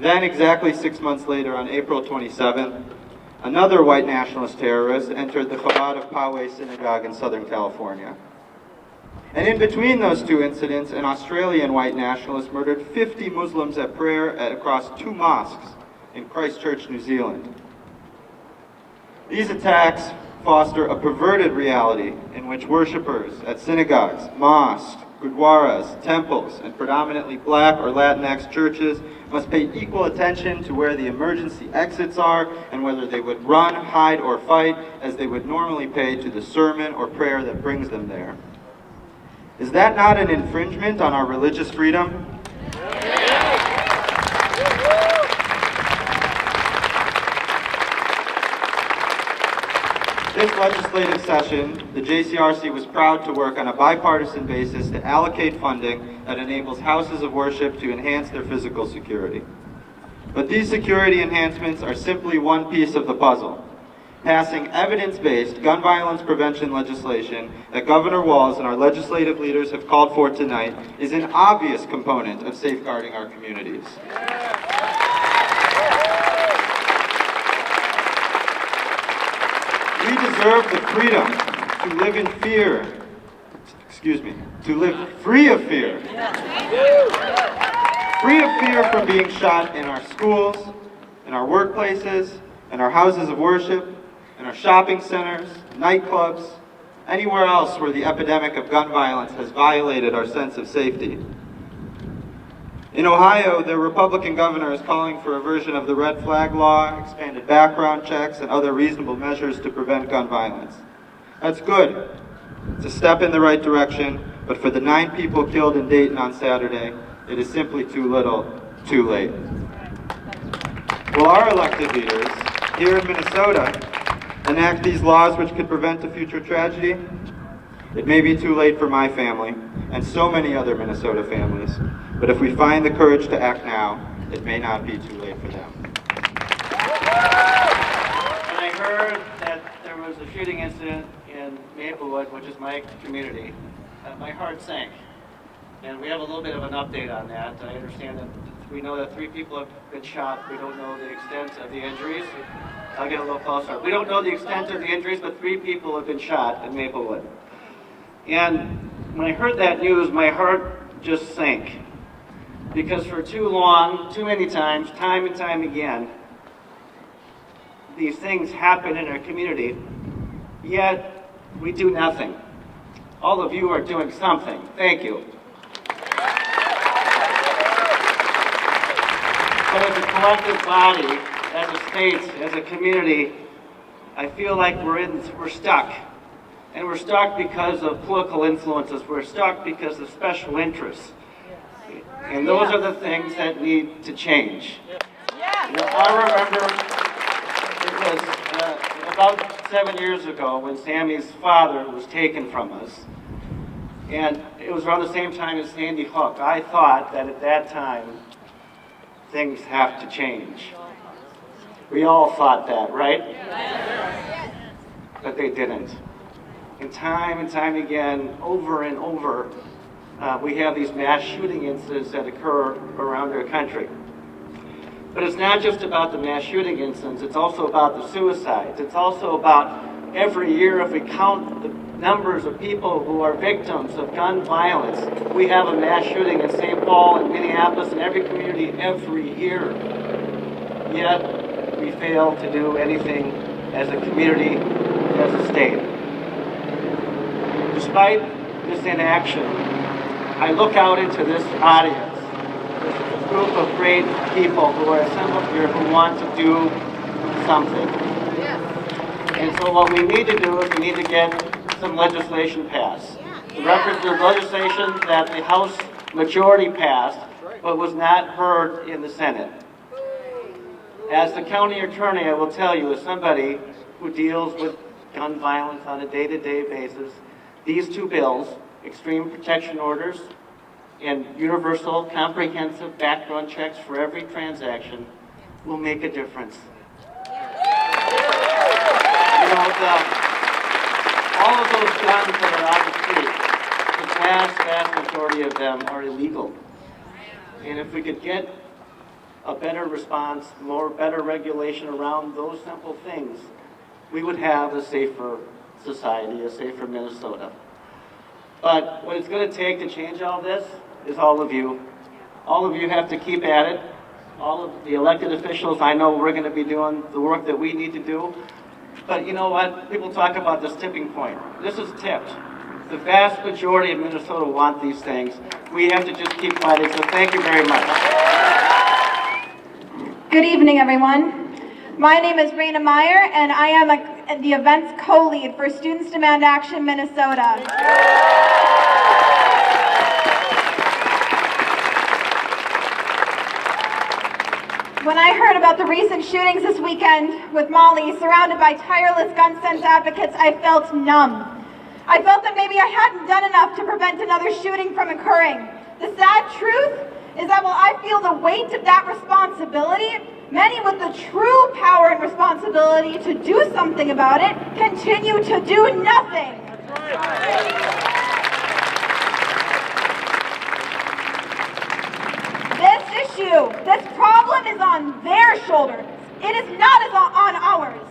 K: Then, exactly 6 months later, on April 27th, another white nationalist terrorist entered the Chabad of Poway synagogue in Southern California. And in between those two incidents, an Australian white nationalist murdered 50 Muslims at prayer across 2 mosques in Christchurch, New Zealand. These attacks foster a perverted reality in which worshipers at synagogues, mosques, gurdwaras, temples, and predominantly black or Latinx churches must pay equal attention to where the emergency exits are and whether they would run, hide, or fight as they would normally pay to the sermon or prayer that brings them there. Is that not an infringement on our religious freedom? This legislative session, the JCRC was proud to work on a bipartisan basis to allocate funding that enables houses of worship to enhance their physical security. But these security enhancements are simply one piece of the puzzle. Passing evidence-based gun violence prevention legislation that Governor Walz and our legislative leaders have called for tonight is an obvious component of safeguarding our communities. We deserve the freedom to live in fear, to live free of fear. Free of fear from being shot in our schools, in our workplaces, in our houses of worship, in our shopping centers, nightclubs, anywhere else where the epidemic of gun violence has violated our sense of safety. In Ohio, the Republican governor is calling for a version of the red flag law, expanded background checks, and other reasonable measures to prevent gun violence. That's good. It's a step in the right direction, but for the 9 people killed in Dayton on Saturday, it is simply too little, too late. Will our elected leaders here in Minnesota enact these laws which could prevent a future tragedy? It may be too late for my family and so many other Minnesota families, but if we find the courage to act now, it may not be too late for them.
L: When I heard that there was a shooting incident in Maplewood, which is my community, my heart sank. And we have a little bit of an update on that. I understand that we know that 3 people have been shot. We don't know the extent of the injuries. I'll get a little closer. We don't know the extent of the injuries, but 3 people have been shot in Maplewood. And when I heard that news, my heart just sank. Because for too long, too many times, time and time again, these things happen in our community, yet we do nothing. All of you are doing something. Thank you. But as a collective body, as a state, as a community, I feel like we're stuck. And we're stuck because of political influences. We're stuck because of special interests. And those are the things that need to change. You know, I remember it was about 7 years ago when Sammy's father was taken from us. And it was around the same time as Sandy Hook. I thought that at that time, things have to change. We all thought that, right? But they didn't. And time again, over and over, we have these mass shooting incidents that occur around our country. But it's not just about the mass shooting incidents, it's also about the suicides. It's also about every year, if we count the numbers of people who are victims of gun violence, we have a mass shooting in St. Paul and Minneapolis and every community every year. Yet, we fail to do anything as a community, as a state. Despite this inaction, I look out into this audience, this group of great people who are assembled here who want to do something. And so what we need to do is we need to get some legislation passed. The legislation that the House majority passed, but was not heard in the Senate. As the county attorney, I will tell you, as somebody who deals with gun violence on a day-to-day basis, these two bills, extreme protection orders and universal comprehensive background checks for every transaction, will make a difference. You know, all of those guns that are on the street, the vast majority of them are illegal. And if we could get a better response, better regulation around those simple things, we would have a safer society, a safer Minnesota. But what it's going to take to change all this is all of you. All of you have to keep at it. All of the elected officials, I know we're going to be doing the work that we need to do. But you know what? People talk about this tipping point. This is tipped. The vast majority of Minnesota want these things. We have to just keep fighting, so thank you very much.
M: Good evening, everyone. My name is Raina Meyer, and I am the events co-lead for Students Demand Action Minnesota. When I heard about the recent shootings this weekend with Molly, surrounded by tireless gun sense advocates, I felt numb. I felt that maybe I hadn't done enough to prevent another shooting from occurring. The sad truth is that while I feel the weight of that responsibility, many with the true power and responsibility to do something about it continue to do nothing. This issue, this problem is on their shoulders. It is not on ours.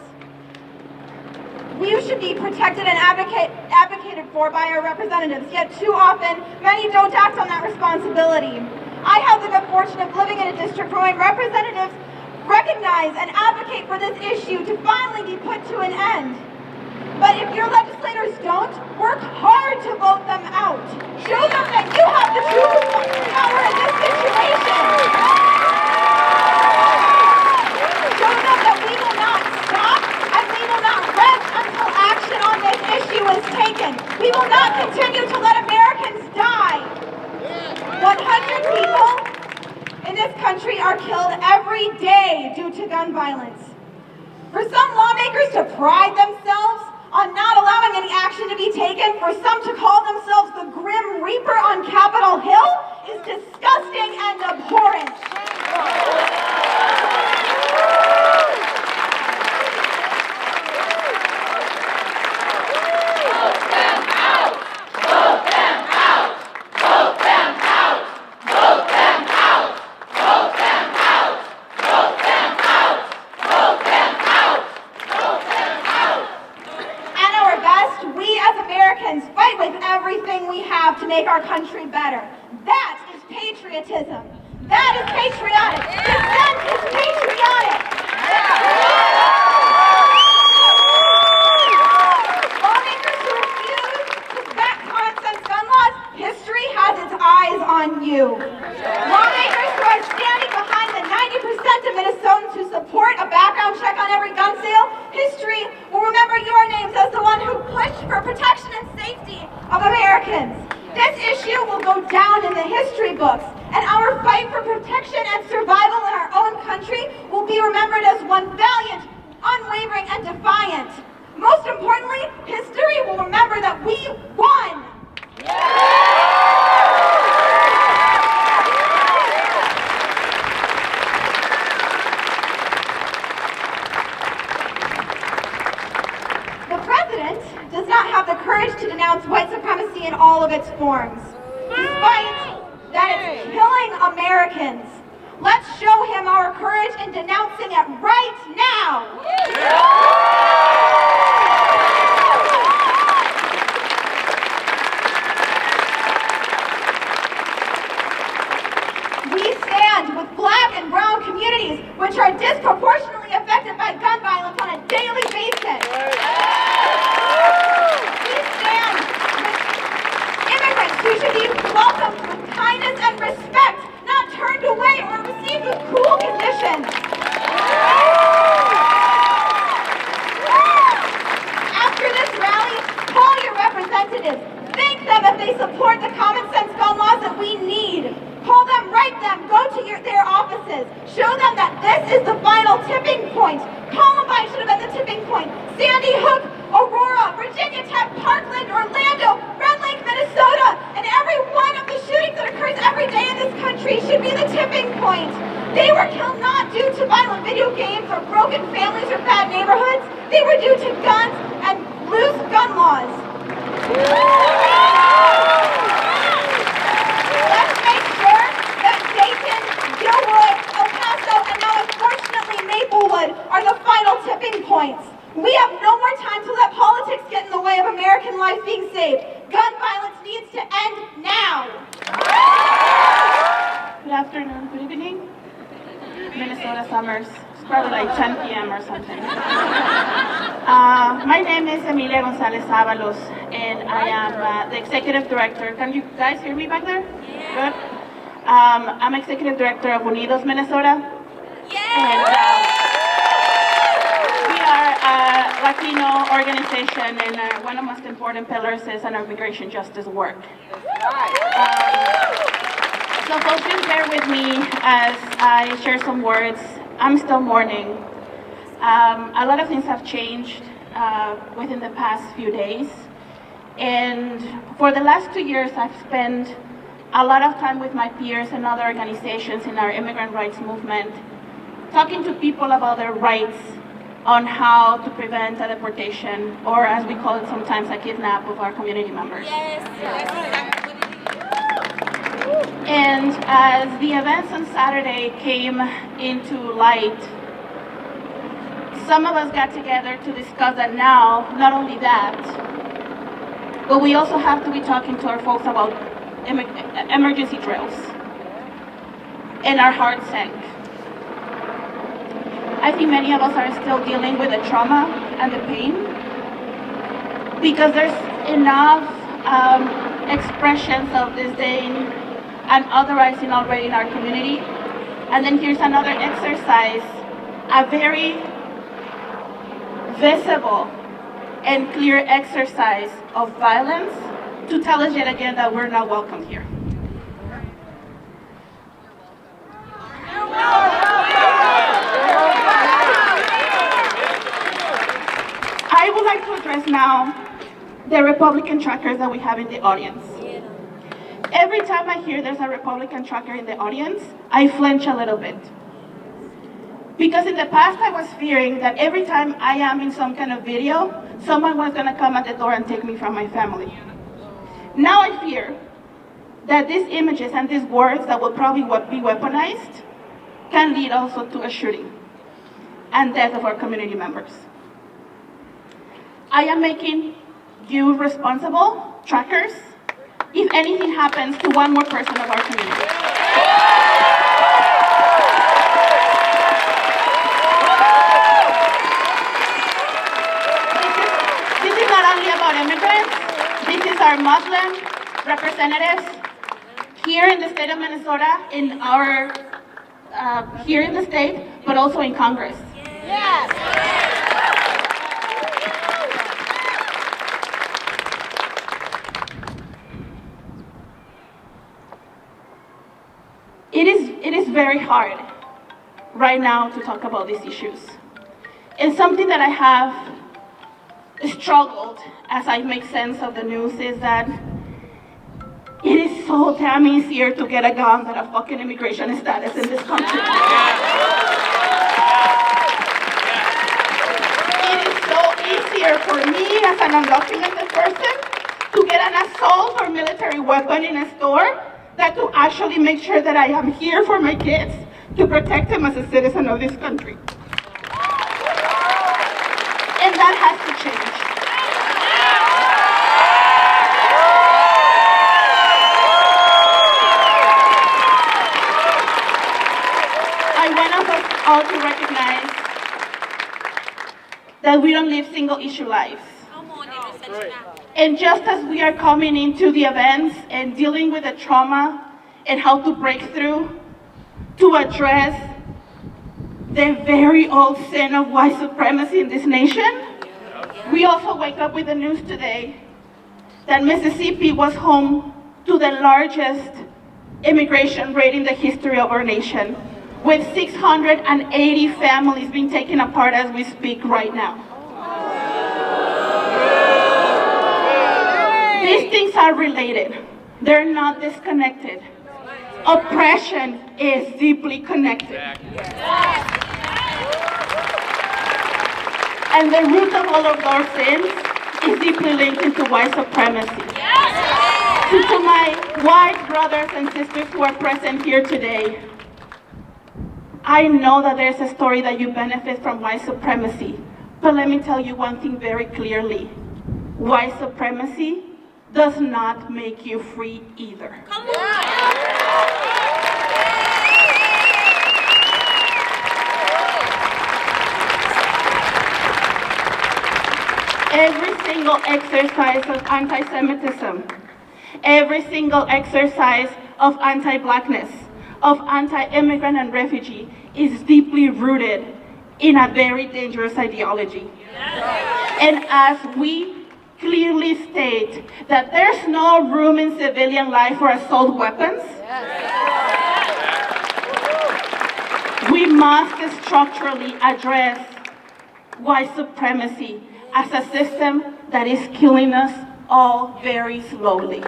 M: We should be protected and advocated for by our representatives, yet too often, many don't act on that responsibility. I have the good fortune of living in a district where my representatives recognize and advocate for this issue to finally be put to an end. But if your legislators don't, work hard to vote them out. Show them that you have the true power in this situation. Show them that we will not stop and we will not rest until action on this issue is taken. We will not continue to let Americans die. 100 people in this country are killed every day due to gun violence. For some lawmakers to pride themselves on not allowing any action to be taken, for some to call themselves the Grim Reaper on Capitol Hill, is disgusting and abhorrent. To make our country better. That is patriotism. That is patriotic. Dissent is patriotic. Lawmakers who refuse to back common sense gun laws, history has its eyes on you. Lawmakers who are standing behind the 90% of Minnesotans who support a background check on every gun sale, history will remember your names as the one who pushed for protection and safety of Americans. This issue will go down in the history books, and our fight for protection and survival in our own country will be remembered as one valiant, unwavering, and defiant. Most importantly, history will remember that we won! The president does not have the courage to denounce white supremacy in all of its forms, despite that it's killing Americans. Let's show him our courage in denouncing it right now. We stand with black and brown communities, which are disproportionately affected by gun violence on a daily basis. representatives. Thank them if they support the common sense gun laws that we need. Call them, write them, go to their offices. Show them that this is the final tipping point. Columbine should have been the tipping point. Sandy Hook, Aurora, Virginia Tech, Parkland, Orlando, Red Lake, Minnesota, and every one of the shootings that occurs every day in this country should be the tipping point. They were killed not due to violent video games or broken families or bad neighborhoods. They were due to guns and loose gun laws. Let's make sure that Dayton, Gilroy, El Paso, and now unfortunately Maplewood are the final tipping points. We have no more time to let politics get in the way of American life being saved. Gun violence needs to end now.
N: Good afternoon, good evening. Minnesota summers. It's probably like 10 p.m. or something. My name is Emilia Gonzalez Avalos, and I am the executive director. Can you guys hear me back there? Good. I'm executive director of Unidos Minnesota. And we are a Latino organization, and one of the most important pillars is our immigration justice work. So folks, please bear with me as I share some words. I'm still mourning. A lot of things have changed within the past few days. And for the last 2 years, I've spent a lot of time with my peers and other organizations in our immigrant rights movement, talking to people about their rights on how to prevent a deportation, or as we call it sometimes, a kidnap of our community members. And as the events on Saturday came into light, some of us got together to discuss that now, not only that, but we also have to be talking to our folks about emergency drills. And our hearts sank. I think many of us are still dealing with the trauma and the pain, because there's enough expressions of disdain and otherizing already in our community. And then here's another exercise, a very visible and clear exercise of violence to tell us yet again that we're not welcome here. I would like to address now the Republican truckers that we have in the audience. Every time I hear there's a Republican trucker in the audience, I flinch a little bit. Because in the past I was fearing that every time I am in some kind of video, someone was gonna come at the door and take me from my family. Now I fear that these images and these words that will probably be weaponized can lead also to a shooting and death of our community members. I am making you responsible, truckers, if anything happens to one more person of our community. This is not only about immigrants, this is our Muslim representatives here in the state of Minnesota, in our, here in the state, but also in Congress. Yes. It is very hard right now to talk about these issues. And something that I have struggled as I make sense of the news is that it is so damn easier to get a gun than a fucking immigration status in this country. It is so easier for me as an undocumented person to get an assault or military weapon in a store than to actually make sure that I am here for my kids to protect them as a citizen of this country. And that has to change. I want us all to recognize that we don't live single issue lives. And just as we are coming into the events and dealing with the trauma and how to break through to address the very old sin of white supremacy in this nation, we also wake up with the news today that Mississippi was home to the largest immigration rate in the history of our nation, with 680 families being taken apart as we speak right now. These things are related. They're not disconnected. Oppression is deeply connected. And the root of all of our sins is deeply linked into white supremacy. So to my white brothers and sisters who are present here today, I know that there's a story that you benefit from white supremacy, but let me tell you one thing very clearly. White supremacy does not make you free either. Come on. Every single exercise of anti-Semitism, every single exercise of anti-Blackness, of anti-immigrant and refugee is deeply rooted in a very dangerous ideology. And as we clearly state that there's no room in civilian life for assault weapons, we must structurally address white supremacy as a system that is killing us all very slowly.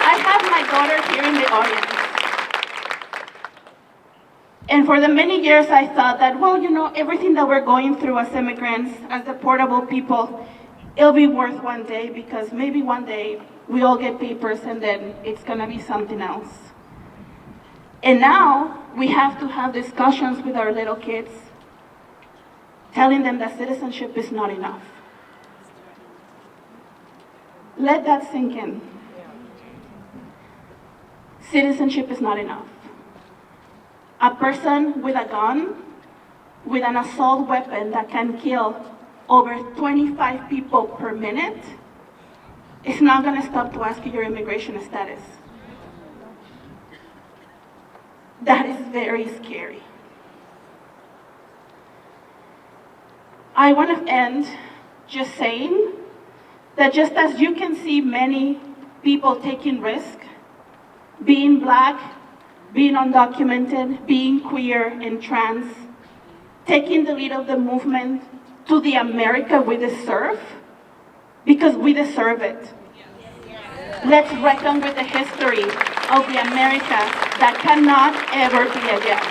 N: I have my daughter here in the audience. And for the many years I thought that, well, you know, everything that we're going through as immigrants, as deportable people, it'll be worth one day, because maybe one day we all get papers and then it's gonna be something else. And now we have to have discussions with our little kids, telling them that citizenship is not enough. Let that sink in. Citizenship is not enough. A person with a gun, with an assault weapon that can kill over 25 people per minute, is not going to stop to ask you your immigration status. That is very scary. I want to end just saying that just as you can see many people taking risk, being Black, being undocumented, being queer and trans, taking the lead of the movement to the America we deserve, because we deserve it. Let's reckon with the history of the America that cannot ever be again.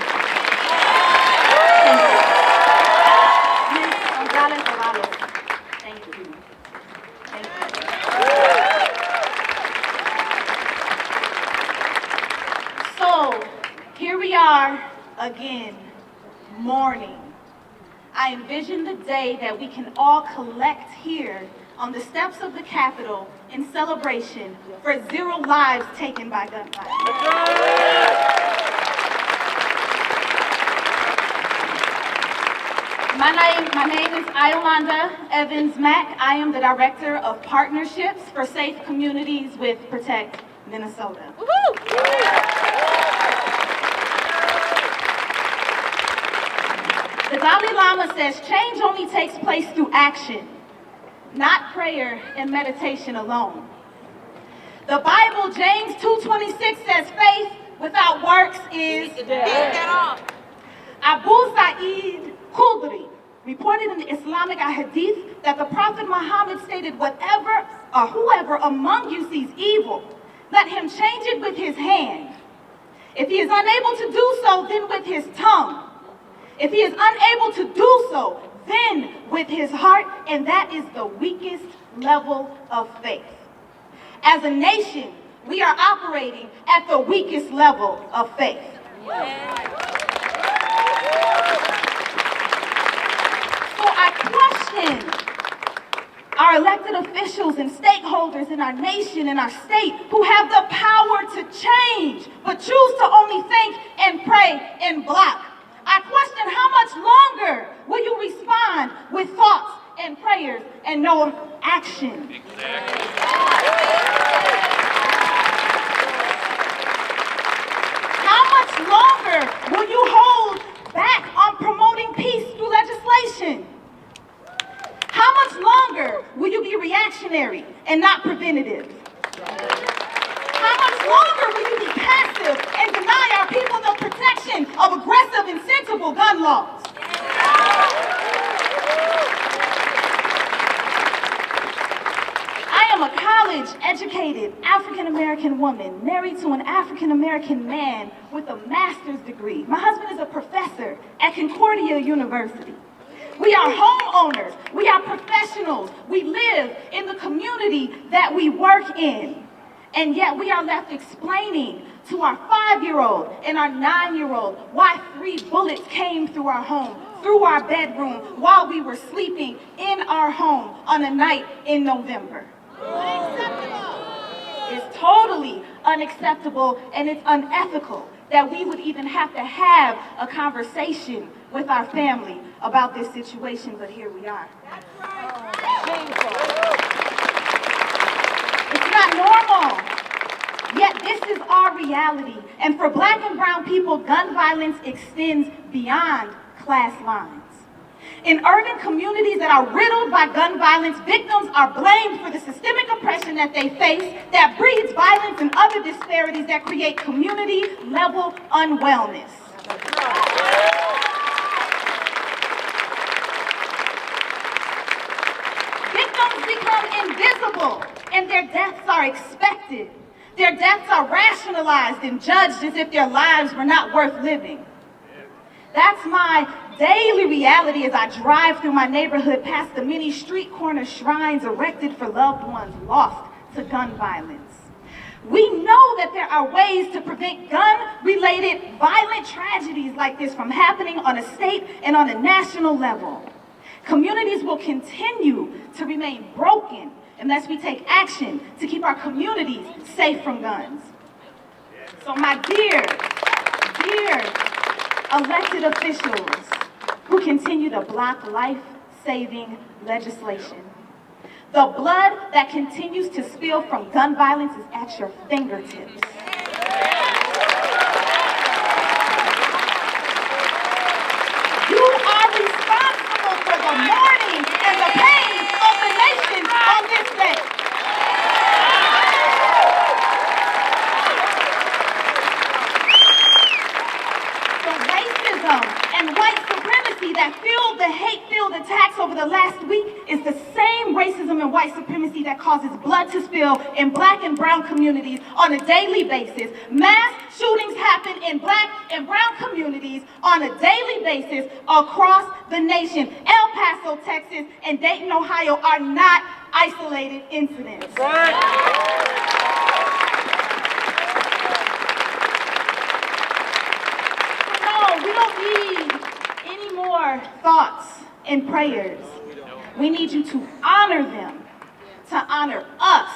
N: Thank you. Thank you. So, here we are again, mourning. I envision the day that we can all collect here on the steps of the Capitol in celebration for 0 lives taken by gunfire. My name is Iolanda Evans Mack. I am the Director of Partnerships for Safe Communities with Protect Minnesota. The Dalai Lama says change only takes place through action, not prayer and meditation alone. The Bible, James 2:26 says faith without works is dead. Abu Sa'id Khudri reported in the Islamic Hadith that the Prophet Muhammad stated, whatever or whoever among you sees evil, let him change it with his hand. If he is unable to do so, then with his tongue. If he is unable to do so, then with his heart, and that is the weakest level of faith. As a nation, we are operating at the weakest level of faith. So I question our elected officials and stakeholders in our nation and our state who have the power to change, but choose to only think and pray and block. I question how much longer will you respond with thoughts and prayers and no action? How much longer will you hold back on promoting peace through legislation? definitive. How much longer will you be passive and deny our people the protection of aggressive and sensible gun laws? I am a college-educated African-American woman married to an African-American man with a master's degree. My husband is a professor at Concordia University. We are homeowners. We are professionals. We live in the community that we work in. And yet we are left explaining to our 5-year-old and our 9-year-old why 3 bullets came through our home, through our bedroom, while we were sleeping in our home on a night in November. It's totally unacceptable, and it's unethical that we would even have to have a conversation with our family about this situation, but here we are. It's not normal, yet this is our reality. And for Black and brown people, gun violence extends beyond class lines. In urban communities that are riddled by gun violence, victims are blamed for the systemic oppression that they face that breeds violence and other disparities that create community-level unwellness. Victims become invisible, and their deaths are expected. Their deaths are rationalized and judged as if their lives were not worth living. That's my daily reality as I drive through my neighborhood past the many street corner shrines erected for loved ones lost to gun violence. We know that there are ways to prevent gun-related violent tragedies like this from happening on a state and on a national level. Communities will continue to remain broken unless we take action to keep our communities safe from guns. So my dear elected officials who continue to block life-saving legislation, the blood that continues to spill from gun violence is at your fingertips. You are responsible for the mourning and the pain of the nation on this day. The racism and white supremacy that fueled the hate-filled attacks over the last week is the same racism and white supremacy that causes blood to spill in Black and brown communities on a daily basis. Mass shootings happen in Black and brown communities on a daily basis across the nation. El Paso, Texas, and Dayton, Ohio are not isolated incidents. We don't need any more thoughts and prayers. We need you to honor them, to honor us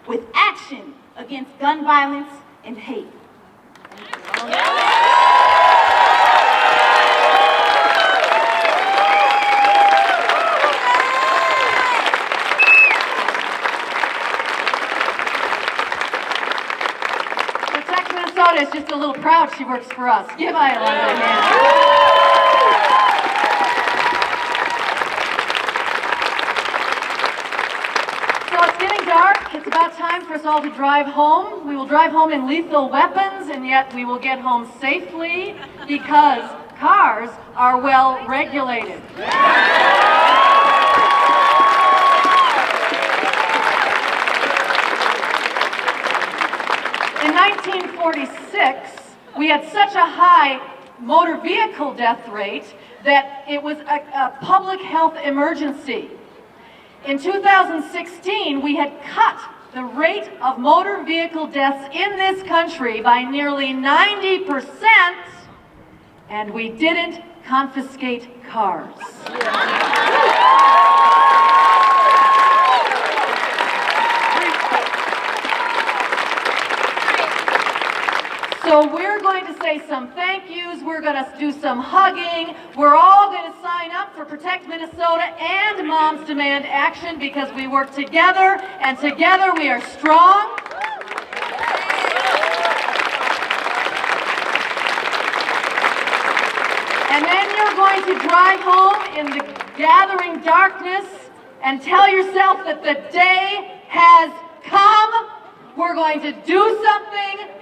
N: with action against gun violence and hate.
A: Protect Minnesota is just a little proud she works for us. Give Iolanda a hand. So it's getting dark. It's about time for us all to drive home. We will drive home in lethal weapons, and yet we will get home safely because cars are well regulated. In 1946, we had such a high motor vehicle death rate that it was a public health emergency. In 2016, we had cut the rate of motor vehicle deaths in this country by nearly 90%, and we didn't confiscate cars. So we're going to say some thank yous, we're going to do some hugging, we're all going to sign up for Protect Minnesota and Moms Demand Action because we work together, and together we are strong. And then you're going to drive home in the gathering darkness and tell yourself that the day has We're going to do something